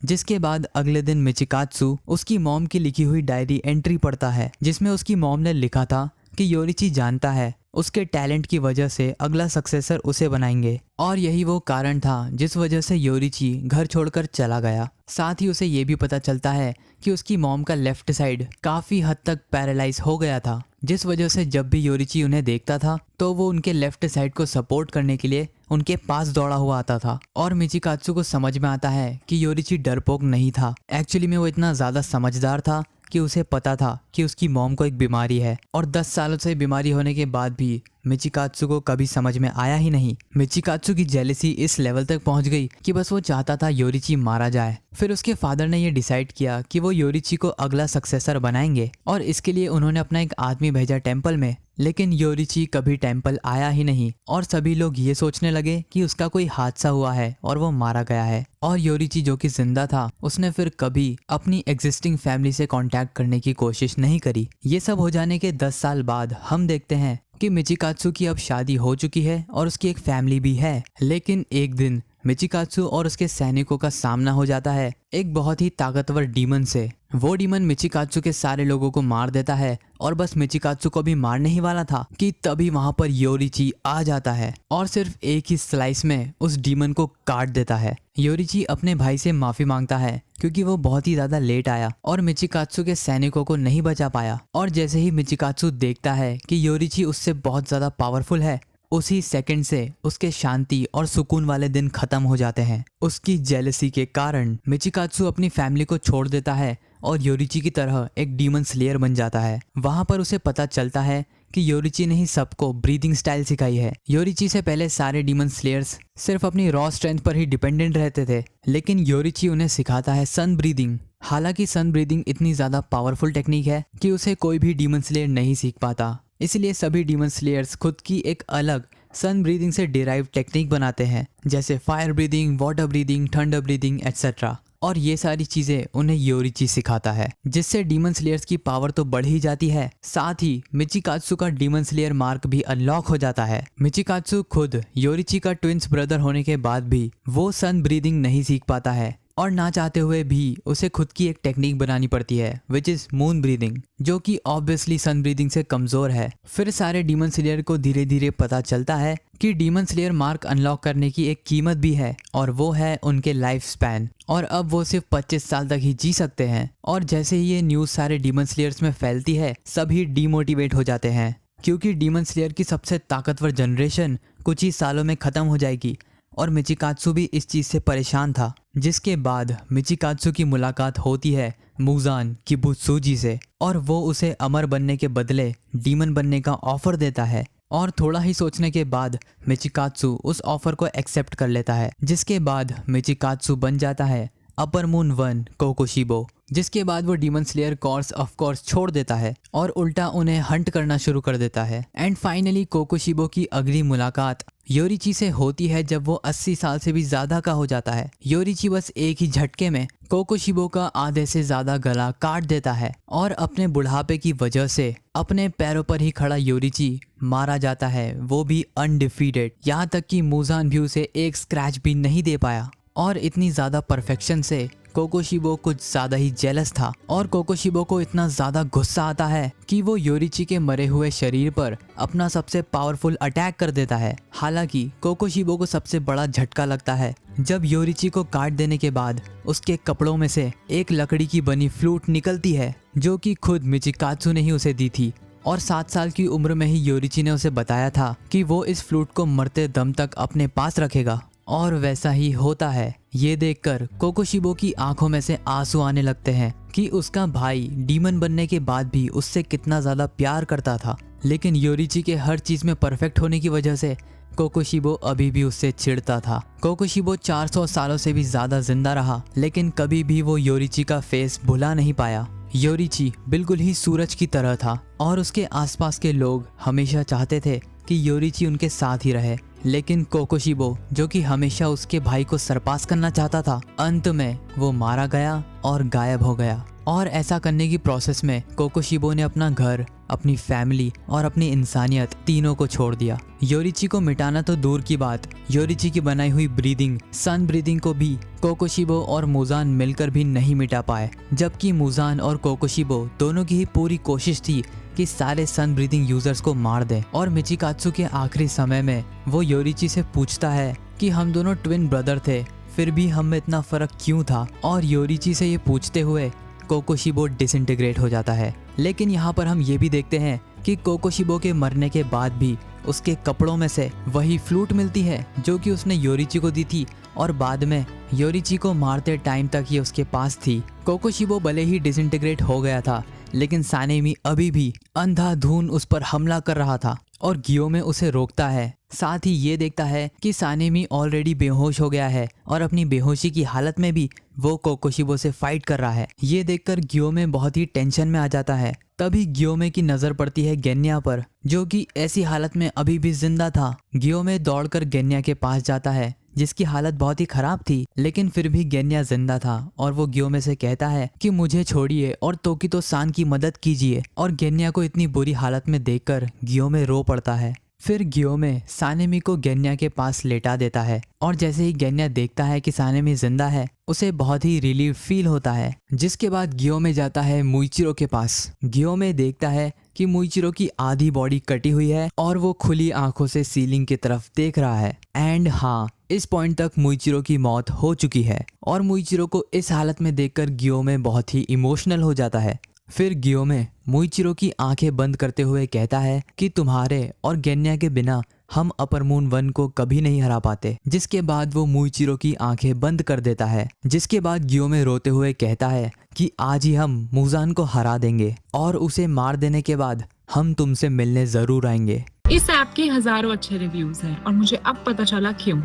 जिसके बाद अगले दिन मिचिकात्सु उसकी मॉम की लिखी हुई डायरी एंट्री पढ़ता है, जिसमें उसकी मॉम ने लिखा था कि योरिची जानता है उसके टैलेंट की वजह से अगला सक्सेसर उसे बनाएंगे और यही वो कारण था जिस वजह से योरिची घर छोड़कर चला गया। साथ ही उसे ये भी पता चलता है कि उसकी मॉम का लेफ्ट साइड काफी हद तक पैरालाइज हो गया था, जिस वजह से जब भी योरिची उन्हें देखता था तो वो उनके लेफ्ट साइड को सपोर्ट करने के लिए उनके पास दौड़ा हुआ आता था। और मिचिकात्सु को समझ में आता है कि योरिची डरपोक नहीं था, एक्चुअली में वो इतना ज्यादा समझदार था कि उसे पता था कि उसकी मॉम को एक बीमारी है और 10 सालों से बीमारी होने के बाद भी मिचिकात्सु को कभी समझ में आया ही नहीं। मिचिकात्सु की जेलसी इस लेवल तक पहुंच गई कि बस वो चाहता था योरिची मारा जाए। फिर उसके फादर ने ये डिसाइड किया कि वो योरिची को अगला सक्सेसर बनाएंगे और इसके लिए उन्होंने अपना एक आदमी भेजा टेम्पल में। लेकिन योरिची कभी टेम्पल आया ही नहीं और सभी लोग ये सोचने लगे कि उसका कोई हादसा हुआ है और वो मारा गया है। और योरिची जो कि जिंदा था उसने फिर कभी अपनी एग्जिस्टिंग फैमिली से कांटेक्ट करने की कोशिश नहीं करी। ये सब हो जाने के 10 साल बाद हम देखते हैं कि मिचिकात्सु की अब शादी हो चुकी है और उसकी एक फैमिली भी है। लेकिन एक दिन मिचिकात्सु और उसके सैनिकों का सामना हो जाता है एक बहुत ही ताकतवर डीमन से। वो डीमन मिचिकात्सु के सारे लोगों को मार देता है और बस मिचिकात्सु को भी मारने ही वाला था कि तभी वहां पर योरिची आ जाता है और सिर्फ एक ही स्लाइस में उस डीमन को काट देता है। योरिची अपने भाई से माफी मांगता है क्योंकि वो बहुत ही ज्यादा लेट आया और मिचिकात्सु के सैनिकों को नहीं बचा पाया। और जैसे ही मिचिकात्सु देखता है कि योरिची उससे बहुत ज्यादा पावरफुल है, उसी सेकंड से उसके शांति और सुकून वाले दिन खत्म हो जाते हैं। उसकी जेलसी के कारण मिचिकात्सु अपनी फैमिली को छोड़ देता है और योरिची की तरह एक डीमन स्लेयर बन जाता है। वहां पर उसे पता चलता है कि योरिची ने ही सबको ब्रीदिंग स्टाइल सिखाई है। योरिची से पहले सारे डीमन स्लेयर्स सिर्फ अपनी रॉ स्ट्रेंथ पर ही डिपेंडेंट रहते थे, लेकिन योरिची उन्हें सिखाता है सन ब्रीदिंग। हालांकि सन ब्रीदिंग इतनी ज्यादा पावरफुल टेक्निक है कि उसे कोई भी डीमन स्लेयर नहीं सीख पाता, इसलिए सभी डीमन स्लेयर्स खुद की एक अलग सन ब्रीदिंग से डिराइव टेक्निक बनाते हैं, जैसे fire breathing, water breathing, thunder breathing etcetera. और ये सारी चीजें उन्हें योरिची सिखाता है, जिससे डीमन स्लेयर्स की पावर तो बढ़ ही जाती है, साथ ही मिचिकात्सु का डीमन स्लेयर मार्क भी अनलॉक हो जाता है। मिचिकात्सु खुद योरिची का ट्विंस ब्रदर होने के बाद भी वो सन ब्रीदिंग नहीं सीख पाता है, और ना चाहते हुए भी उसे खुद की एक टेक्निक बनानी पड़ती है विच इज मून ब्रीदिंग, जो कि ऑब्वियसली सन ब्रीदिंग से कमजोर है। फिर सारे डीमन स्लेयर को धीरे धीरे पता चलता है कि डीमन स्लेयर मार्क अनलॉक करने की एक कीमत भी है और वो है उनके लाइफ स्पैन, और अब वो सिर्फ 25 साल तक ही जी सकते हैं। और जैसे ही ये न्यूज़ सारे डीमन स्लेयर्स में फैलती है सभी डीमोटिवेट हो जाते हैं, क्योंकि डीमन स्लेयर की सबसे ताकतवर जनरेशन कुछ ही सालों में ख़त्म हो जाएगी। और मिचिकात्सु भी इस चीज़ से परेशान था। जिसके बाद मिचिकात्सु की मुलाकात होती है मुजान किबुत्सुजी से, और वो उसे अमर बनने के बदले डीमन बनने का ऑफर देता है। और थोड़ा ही सोचने के बाद मिचिकात्सु उस ऑफर को एक्सेप्ट कर लेता है, जिसके बाद मिचिकात्सु बन जाता है अपर मून 1 कोकोशिबो। जिसके बाद वो demon slayer course of course छोड़ देता है और उल्टा उन्हें हंट करना शुरू कर देता है। एंड फाइनली कोकोशिबो की अगली मुलाकात योरिची से होती है जब वो 80 साल से भी ज्यादा का हो जाता है। योरिची बस एक ही झटके में कोकोशिबो का आधे से ज्यादा गला काट देता है और अपने बुढ़ापे की वजह से अपने पैरों पर ही खड़ा योरिची मारा जाता है, वो भी अनडिफीटेड। यहाँ तक कि मुजान भी उसे एक स्क्रैच भी नहीं दे पाया। और इतनी ज़्यादा परफेक्शन से कोकोशिबो कुछ ज़्यादा ही जेलस था, और कोकोशिबो को इतना ज़्यादा गुस्सा आता है कि वो योरिची के मरे हुए शरीर पर अपना सबसे पावरफुल अटैक कर देता है। हालांकि कोकोशिबो को सबसे बड़ा झटका लगता है जब योरिची को काट देने के बाद उसके कपड़ों में से एक लकड़ी की बनी फ्लूट निकलती है, जो कि खुद मिचिकात्सु ने ही उसे दी थी। और 7 साल की उम्र में ही योरिची ने उसे बताया था कि वो इस फ्लूट को मरते दम तक अपने पास रखेगा, और वैसा ही होता है। ये देखकर कोकोशिबो की आंखों में से आंसू आने लगते हैं कि उसका भाई डीमन बनने के बाद भी उससे कितना ज़्यादा प्यार करता था। लेकिन योरिची के हर चीज़ में परफेक्ट होने की वजह से कोकोशिबो अभी भी उससे चिढ़ता था। कोकोशिबो 400 सालों से भी ज़्यादा जिंदा रहा, लेकिन कभी भी वो योरिची का फेस भुला नहीं पाया। योरिची बिल्कुल ही सूरज की तरह था, और उसके आसपास के लोग हमेशा चाहते थे कि योरिची उनके साथ ही रहे। लेकिन कोकोशिबो, जो कि हमेशा उसके भाई को सरपास करना चाहता था, अंत में वो मारा गया और गायब हो गया। और ऐसा करने की प्रोसेस में कोकोशिबो ने अपना घर, अपनी फैमिली और अपनी इंसानियत तीनों को छोड़ दिया। योरिची को मिटाना तो दूर की बात, योरिची की बनाई हुई ब्रीदिंग, सन ब्रीदिंग को भी कोकोशिबो और मुजान मिलकर भी नहीं मिटा पाए। जबकि मुजान और कोकोशिबो दोनों की ही पूरी कोशिश थी कि सारे सन ब्रीदिंग यूजर्स को मार दें। और मिचिकात्सु के आखिरी समय में वो योरिची से पूछता है कि हम दोनों ट्विन ब्रदर थे, फिर भी हम में इतना फर्क क्यों था। और योरिची से ये पूछते हुए कोकोशिबो डिसइंटीग्रेट हो जाता है। लेकिन यहाँ पर हम ये भी देखते हैं कि कोकोशिबो के मरने के बाद भी उसके कपड़ों में से वही फ्लूट मिलती है जो कि उसने योरिची को दी थी, और बाद में योरिची को मारते टाइम तक ये उसके पास थी। कोकोशिबो भले ही डिसइंटीग्रेट हो गया था, लेकिन सानेमी अभी भी अंधाधुन उस पर हमला कर रहा था, और गियोमे उसे रोकता है। साथ ही ये देखता है कि सानेमी ऑलरेडी बेहोश हो गया है, और अपनी बेहोशी की हालत में भी वो कोकोशिबो से फाइट कर रहा है। ये देखकर गियोमे बहुत ही टेंशन में आ जाता है। तभी गियोमे की नजर पड़ती है गेन्या पर, जो कि ऐसी हालत में अभी भी जिंदा था। गियोमे दौड़कर गेन्या के पास जाता है, जिसकी हालत बहुत ही खराब थी, लेकिन फिर भी गेन्या जिंदा था। और वो गियोमे से कहता है कि मुझे छोड़िए और तोकितो सान की मदद कीजिए। और गेन्या को इतनी बुरी हालत में देखकर गियोमे रो पड़ता है। फिर गियोमे सानेमी को गेन्या के पास लेटा देता है, और जैसे ही गेन्या देखता है कि सानेमी जिंदा है, उसे बहुत ही रिलीव फील होता है। जिसके बाद गियोमे जाता है मुइचिरो के पास। गियोमे देखता है कि मुइचिरो की आधी बॉडी कटी हुई है और वो खुली आंखों से सीलिंग की तरफ देख रहा है। एंड हाँ, इस पॉइंट तक मुइचिरो की मौत हो चुकी है, और मुइचिरो को इस हालत में देखकर गियोमे बहुत ही इमोशनल हो जाता है। फिर गियोमे मुइचिरो की आंखें बंद करते हुए कहता है कि तुम्हारे और गेन्या के बिना हम अपर मून 1 को कभी नहीं हरा पाते। जिसके बाद वो मुइचिरो की आंखें बंद कर देता है। जिसके बाद गियोमे रोते हुए कहता है कि आज ही हम मुजान को हरा देंगे, और उसे मार देने के बाद हम तुमसे मिलने जरूर आएंगे। इस ऐप के हजारों अच्छे रिव्यूज हैं, और मुझे अब पता चला क्यों।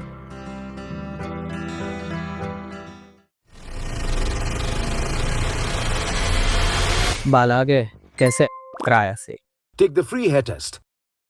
बालागे कैसे किराया से Take the free hair test.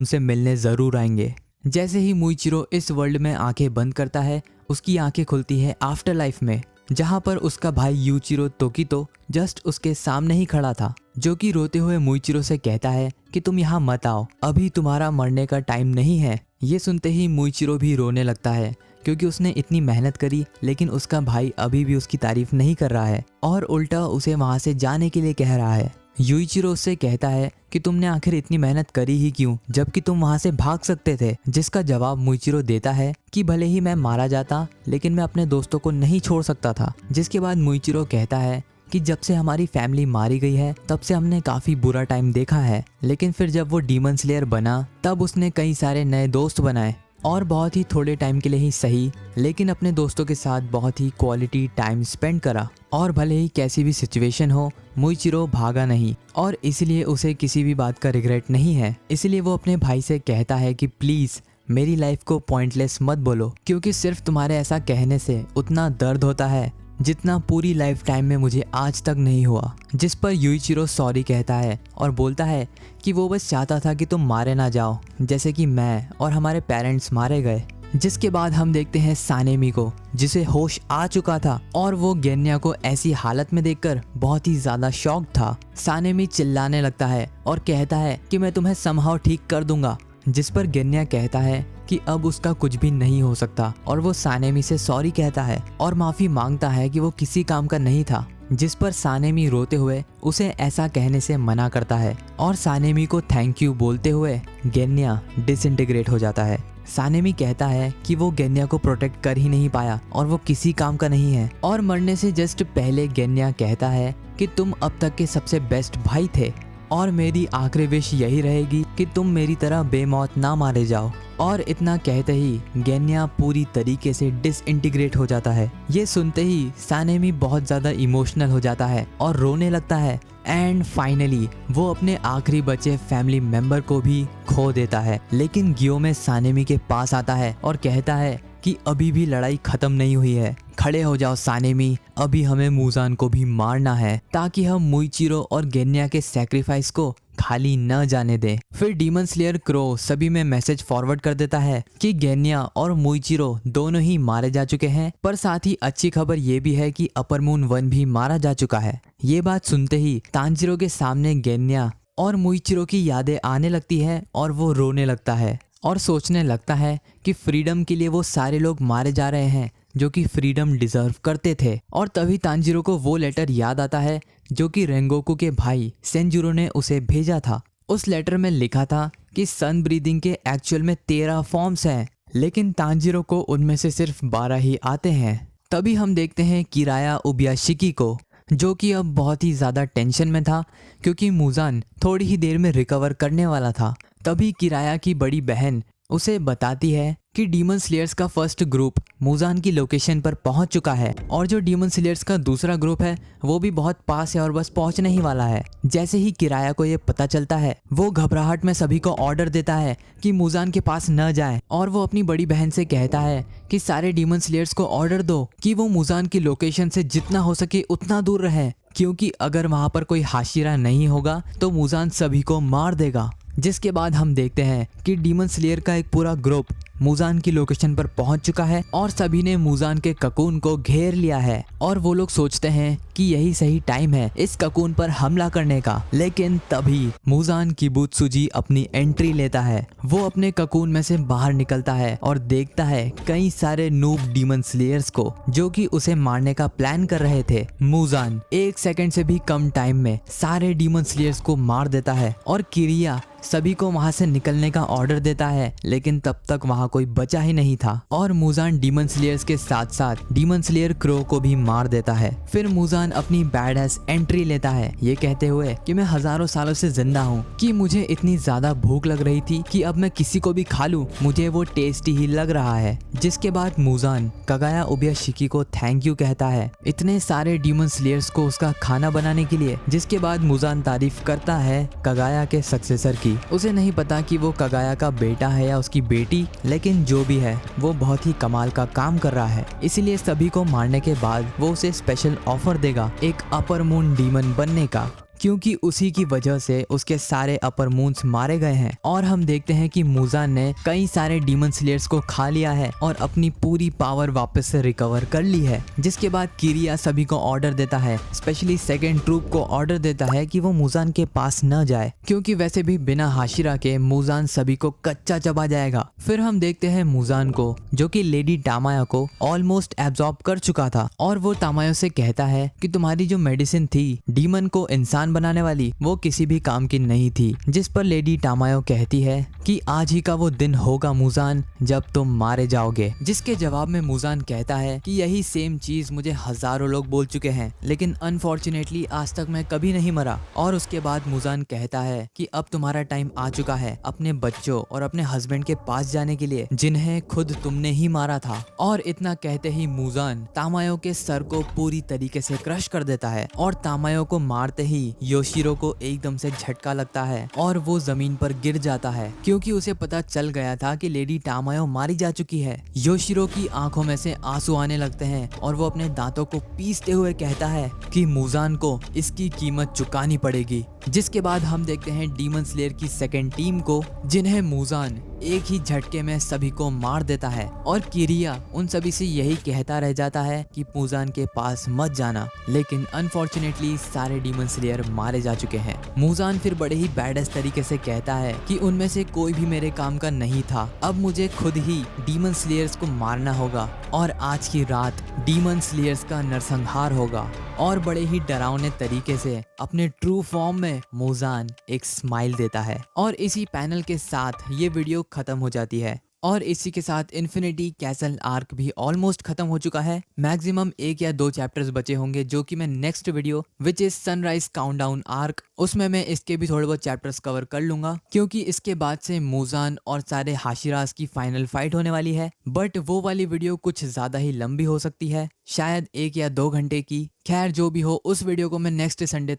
उनसे मिलने जरूर आएंगे। जैसे ही मुइचिरो इस वर्ल्ड में आंखें बंद करता है, उसकी आंखें खुलती है आफ्टर लाइफ में, जहां पर उसका भाई यूचिरो तोकितो जस्ट उसके सामने ही खड़ा था, जो कि रोते हुए मुइचिरो से कहता है कि तुम यहाँ मत आओ, अभी तुम्हारा मरने का टाइम नहीं है। ये सुनते ही मुइचिरो भी रोने लगता है, क्योंकि उसने इतनी मेहनत करी, लेकिन उसका भाई अभी भी उसकी तारीफ नहीं कर रहा है और उल्टा उसे वहाँ से जाने के लिए कह रहा है। यूइचिरो उससे कहता है कि तुमने आखिर इतनी मेहनत करी ही क्यों, जबकि तुम वहाँ से भाग सकते थे। जिसका जवाब मुइचिरो देता है कि भले ही मैं मारा जाता, लेकिन मैं अपने दोस्तों को नहीं छोड़ सकता था। जिसके बाद मुइचिरो कहता है कि जब से हमारी फैमिली मारी गई है तब से हमने काफ़ी बुरा टाइम देखा है, लेकिन फिर जब वो डीमन स्लेयर बना तब उसने कई सारे नए दोस्त बनाए और बहुत ही थोड़े टाइम के लिए ही सही, लेकिन अपने दोस्तों के साथ बहुत ही क्वालिटी टाइम स्पेंड करा। और भले ही कैसी भी सिचुएशन हो, मुइचिरो भागा नहीं और इसलिए उसे किसी भी बात का रिग्रेट नहीं है। इसलिए वो अपने भाई से कहता है कि प्लीज़ मेरी लाइफ को पॉइंटलेस मत बोलो, क्योंकि सिर्फ तुम्हारे ऐसा कहने से उतना दर्द होता है जितना पूरी लाइफ टाइम में मुझे आज तक नहीं हुआ। जिस पर यूइचिरो सॉरी कहता है और बोलता है कि वो बस चाहता था कि तुम मारे ना जाओ, जैसे कि मैं और हमारे पेरेंट्स मारे गए। जिसके बाद हम देखते हैं सानेमी को, जिसे होश आ चुका था और वो गेन्या को ऐसी हालत में देखकर बहुत ही ज्यादा शॉक था। सानेमी चिल्लाने लगता है और कहता है कि मैं तुम्हें समहाउ ठीक कर दूंगा। जिस पर गेन्या कहता है कि अब उसका कुछ भी नहीं हो सकता और वो सानेमी से सॉरी कहता है और माफ़ी मांगता है कि वो किसी काम का नहीं था। जिस पर सानेमी रोते हुए उसे ऐसा कहने से मना करता है और सानेमी को थैंक यू बोलते हुए गेन्या डिसइंटीग्रेट हो जाता है। सानेमी कहता है कि वो गेन्या को प्रोटेक्ट कर ही नहीं पाया और वो किसी काम का नहीं है। और मरने से जस्ट पहले गेन्या कहता है कि तुम अब तक के सबसे बेस्ट भाई थे और मेरी आखिरी विश यही रहेगी कि तुम मेरी तरह बेमौत ना मारे जाओ। और इतना कहते ही गेन्या पूरी तरीके से डिसइंटीग्रेट हो जाता है। ये सुनते ही सानेमी बहुत ज़्यादा इमोशनल हो जाता है और रोने लगता है एंड फाइनली वो अपने आखिरी बचे फैमिली मेंबर को भी खो देता है। लेकिन गियोमे सानेमी के पास आता है और कहता है कि अभी भी लड़ाई खत्म नहीं हुई है, खड़े हो जाओ सानेमी, अभी हमें मुजान को भी मारना है ताकि हम मुइचिरो और गेन्या के सैक्रिफाइस को खाली न जाने दें। फिर डीमन स्लेयर क्रो सभी में मैसेज फॉरवर्ड कर देता है कि गेन्या और मुइचिरो दोनों ही मारे जा चुके हैं, पर साथ ही अच्छी खबर ये भी है कि अपर मून 1 भी मारा जा चुका है। ये बात सुनते ही तांजिरो के सामने गेन्या और मुइचिरो की यादें आने लगती है और वो रोने लगता है और सोचने लगता है कि फ्रीडम के लिए वो सारे लोग मारे जा रहे हैं जो कि फ्रीडम डिजर्व करते थे। और तभी तांजिरो को वो लेटर याद आता है जो कि रेंगोकू के भाई सेंजुरो ने उसे भेजा था। उस लेटर में लिखा था कि सन ब्रीदिंग के एक्चुअल में 13 फॉर्म्स हैं, लेकिन तांजिरो को उनमें से सिर्फ 12 ही आते हैं। तभी हम देखते हैं किराया उबियाशिकी को, जो कि अब बहुत ही ज़्यादा टेंशन में था क्योंकि मुजान थोड़ी ही देर में रिकवर करने वाला था। तभी किराया की बड़ी बहन उसे बताती है कि डीमन स्लेयर्स का फर्स्ट ग्रुप मुजान की लोकेशन पर पहुंच चुका है और जो डीमन स्लेयर्स का दूसरा ग्रुप है वो भी बहुत पास है और बस पहुंचने ही वाला है। जैसे ही किराया को ये पता चलता है, वो घबराहट में सभी को ऑर्डर देता है कि मुजान के पास न जाए और वो अपनी बड़ी बहन से कहता है कि सारे डीमन स्लेयर्स को ऑर्डर दो कि वो मुजान की लोकेशन से जितना हो सके उतना दूर रहे, क्योंकि अगर वहाँ पर कोई हाशिरा नहीं होगा तो मुजान सभी को मार देगा। जिसके बाद हम देखते हैं कि डीमन स्लेयर का एक पूरा ग्रुप मुजान की लोकेशन पर पहुंच चुका है और सभी ने मुजान के ककून को घेर लिया है और वो लोग सोचते हैं कि यही सही टाइम है इस ककून पर हमला करने का। लेकिन तभी मुजान किबुत्सुजी अपनी एंट्री लेता है। वो अपने ककून में से बाहर निकलता है और देखता है कई सारे नूब डीमन स्लेयर्स को जो कि उसे मारने का प्लान कर रहे थे। मुजान 1 सेकंड से भी कम टाइम में सारे डीमन स्लेयर्स को मार देता है और किरिया सभी को वहां से निकलने का ऑर्डर देता है, लेकिन तब तक वहां कोई बचा ही नहीं था और मुजान डीमन स्लेयर्स के साथ साथ डीमन स्लेयर क्रो को भी मार देता है। फिर मुजान अपनी बैडएस एंट्री लेता है, ये कहते हुए कि मैं हजारों सालों से जिंदा हूँ, कि मुझे इतनी ज्यादा भूख लग रही थी कि अब मैं किसी को भी खा लूं, मुझे वो टेस्टी ही लग रहा है। जिसके बाद मुजान कगाया उबियाशिकी को थैंक यू कहता है इतने सारे डीमन स्लेयर्स को उसका खाना बनाने के लिए। जिसके बाद मुजान तारीफ करता है कगाया के सक्सेसर की। उसे नहीं पता कि वो कगाया का बेटा है या उसकी बेटी, लेकिन जो भी है वो बहुत ही कमाल का काम कर रहा है। इसीलिए सभी को मारने के बाद वो उसे स्पेशल ऑफर देगा एक अपर मून डीमन बनने का। क्योंकि उसी की वजह से उसके सारे अपर मून्स मारे गए हैं। और हम देखते हैं कि मूजान ने कई सारे डीमन स्लेयर्स को खा लिया है और अपनी पूरी पावर वापस से रिकवर कर ली है। जिसके बाद किरिया सभी को ऑर्डर देता है, स्पेशली सेकंड ट्रूप को ऑर्डर देता है कि वो मूजान के पास न जाए, क्योंकि वैसे भी बिना हाशिरा के मूजान सभी को कच्चा चबा जाएगा। फिर हम देखते हैं मूजान को, जो कि लेडी टामाया को ऑलमोस्ट एब्जॉर्ब कर चुका था, और वो टामाया से कहता है कि तुम्हारी जो मेडिसिन थी डीमन को इंसान बनाने वाली, वो किसी भी काम की नहीं थी। जिस पर लेडी टामायो कहती है कि आज ही का वो दिन होगा मूजान जब तुम मारे जाओगे। जिसके जवाब में मूजान कहता है कि यही सेम चीज मुझे हजारों लोग बोल चुके हैं, लेकिन अनफॉर्चुनेटली आज तक मैं कभी नहीं मरा। और उसके बाद मूजान कहता है कि अब तुम्हारा टाइम आ चुका है अपने बच्चों और अपने हस्बैंड के पास जाने के लिए, जिन्हें खुद तुमने ही मारा था। और इतना कहते ही मूजान तामायो के सर को पूरी तरीके से क्रश कर देता है, और तामायो को मारते ही योशिरो को एकदम से झटका लगता है और वो जमीन पर गिर जाता है, क्योंकि उसे पता चल गया था कि लेडी टामायो मारी जा चुकी है। योशिरो की आंखों में से आंसू आने लगते हैं और वो अपने दांतों को पीसते हुए कहता है कि मूजान को इसकी कीमत चुकानी पड़ेगी। जिसके बाद हम देखते हैं डीमन स्लेयर की सेकंड टीम को, जिन्हें मूजान एक ही झटके में सभी को मार देता है। और किरिया उन सभी से यही कहता रह जाता है कि मूजान के पास मत जाना, लेकिन अनफॉर्चुनेटली सारे डीमन स्लेयर मारे जा चुके हैं। मूजान फिर बड़े ही बैडेस्ट तरीके से कहता है कि उनमें से कोई भी मेरे काम का नहीं था, अब मुझे खुद ही डीमन स्लेयर्स को मारना होगा और आज की रात डीमन स्लेयर्स का नरसंहार होगा। और बड़े ही डरावने तरीके से अपने ट्रू फॉर्म में मूजान एक स्माइल देता है। और इसी पैनल के साथ ये वीडियो खत्म हो जाती है, और इसी के साथ इन्फिनिटी कैसल आर्क भी ऑलमोस्ट खत्म हो चुका है। मैक्सिमम 1 या 2 चैप्टर्स बचे होंगे, जो कि मैं next video which is sunrise countdown arc, उसमें मैं इसके भी थोड़े बहुत चैप्टर्स कवर कर लूंगा, क्योंकि इसके बाद से मूजान और सारे हाशिरास की फाइनल फाइट होने वाली है। बट वो वाली वीडियो कुछ ज्यादा ही लंबी हो सकती है, शायद 1 या 2 घंटे की। खैर जो भी हो, उस वीडियो को मैं नेक्स्ट संडे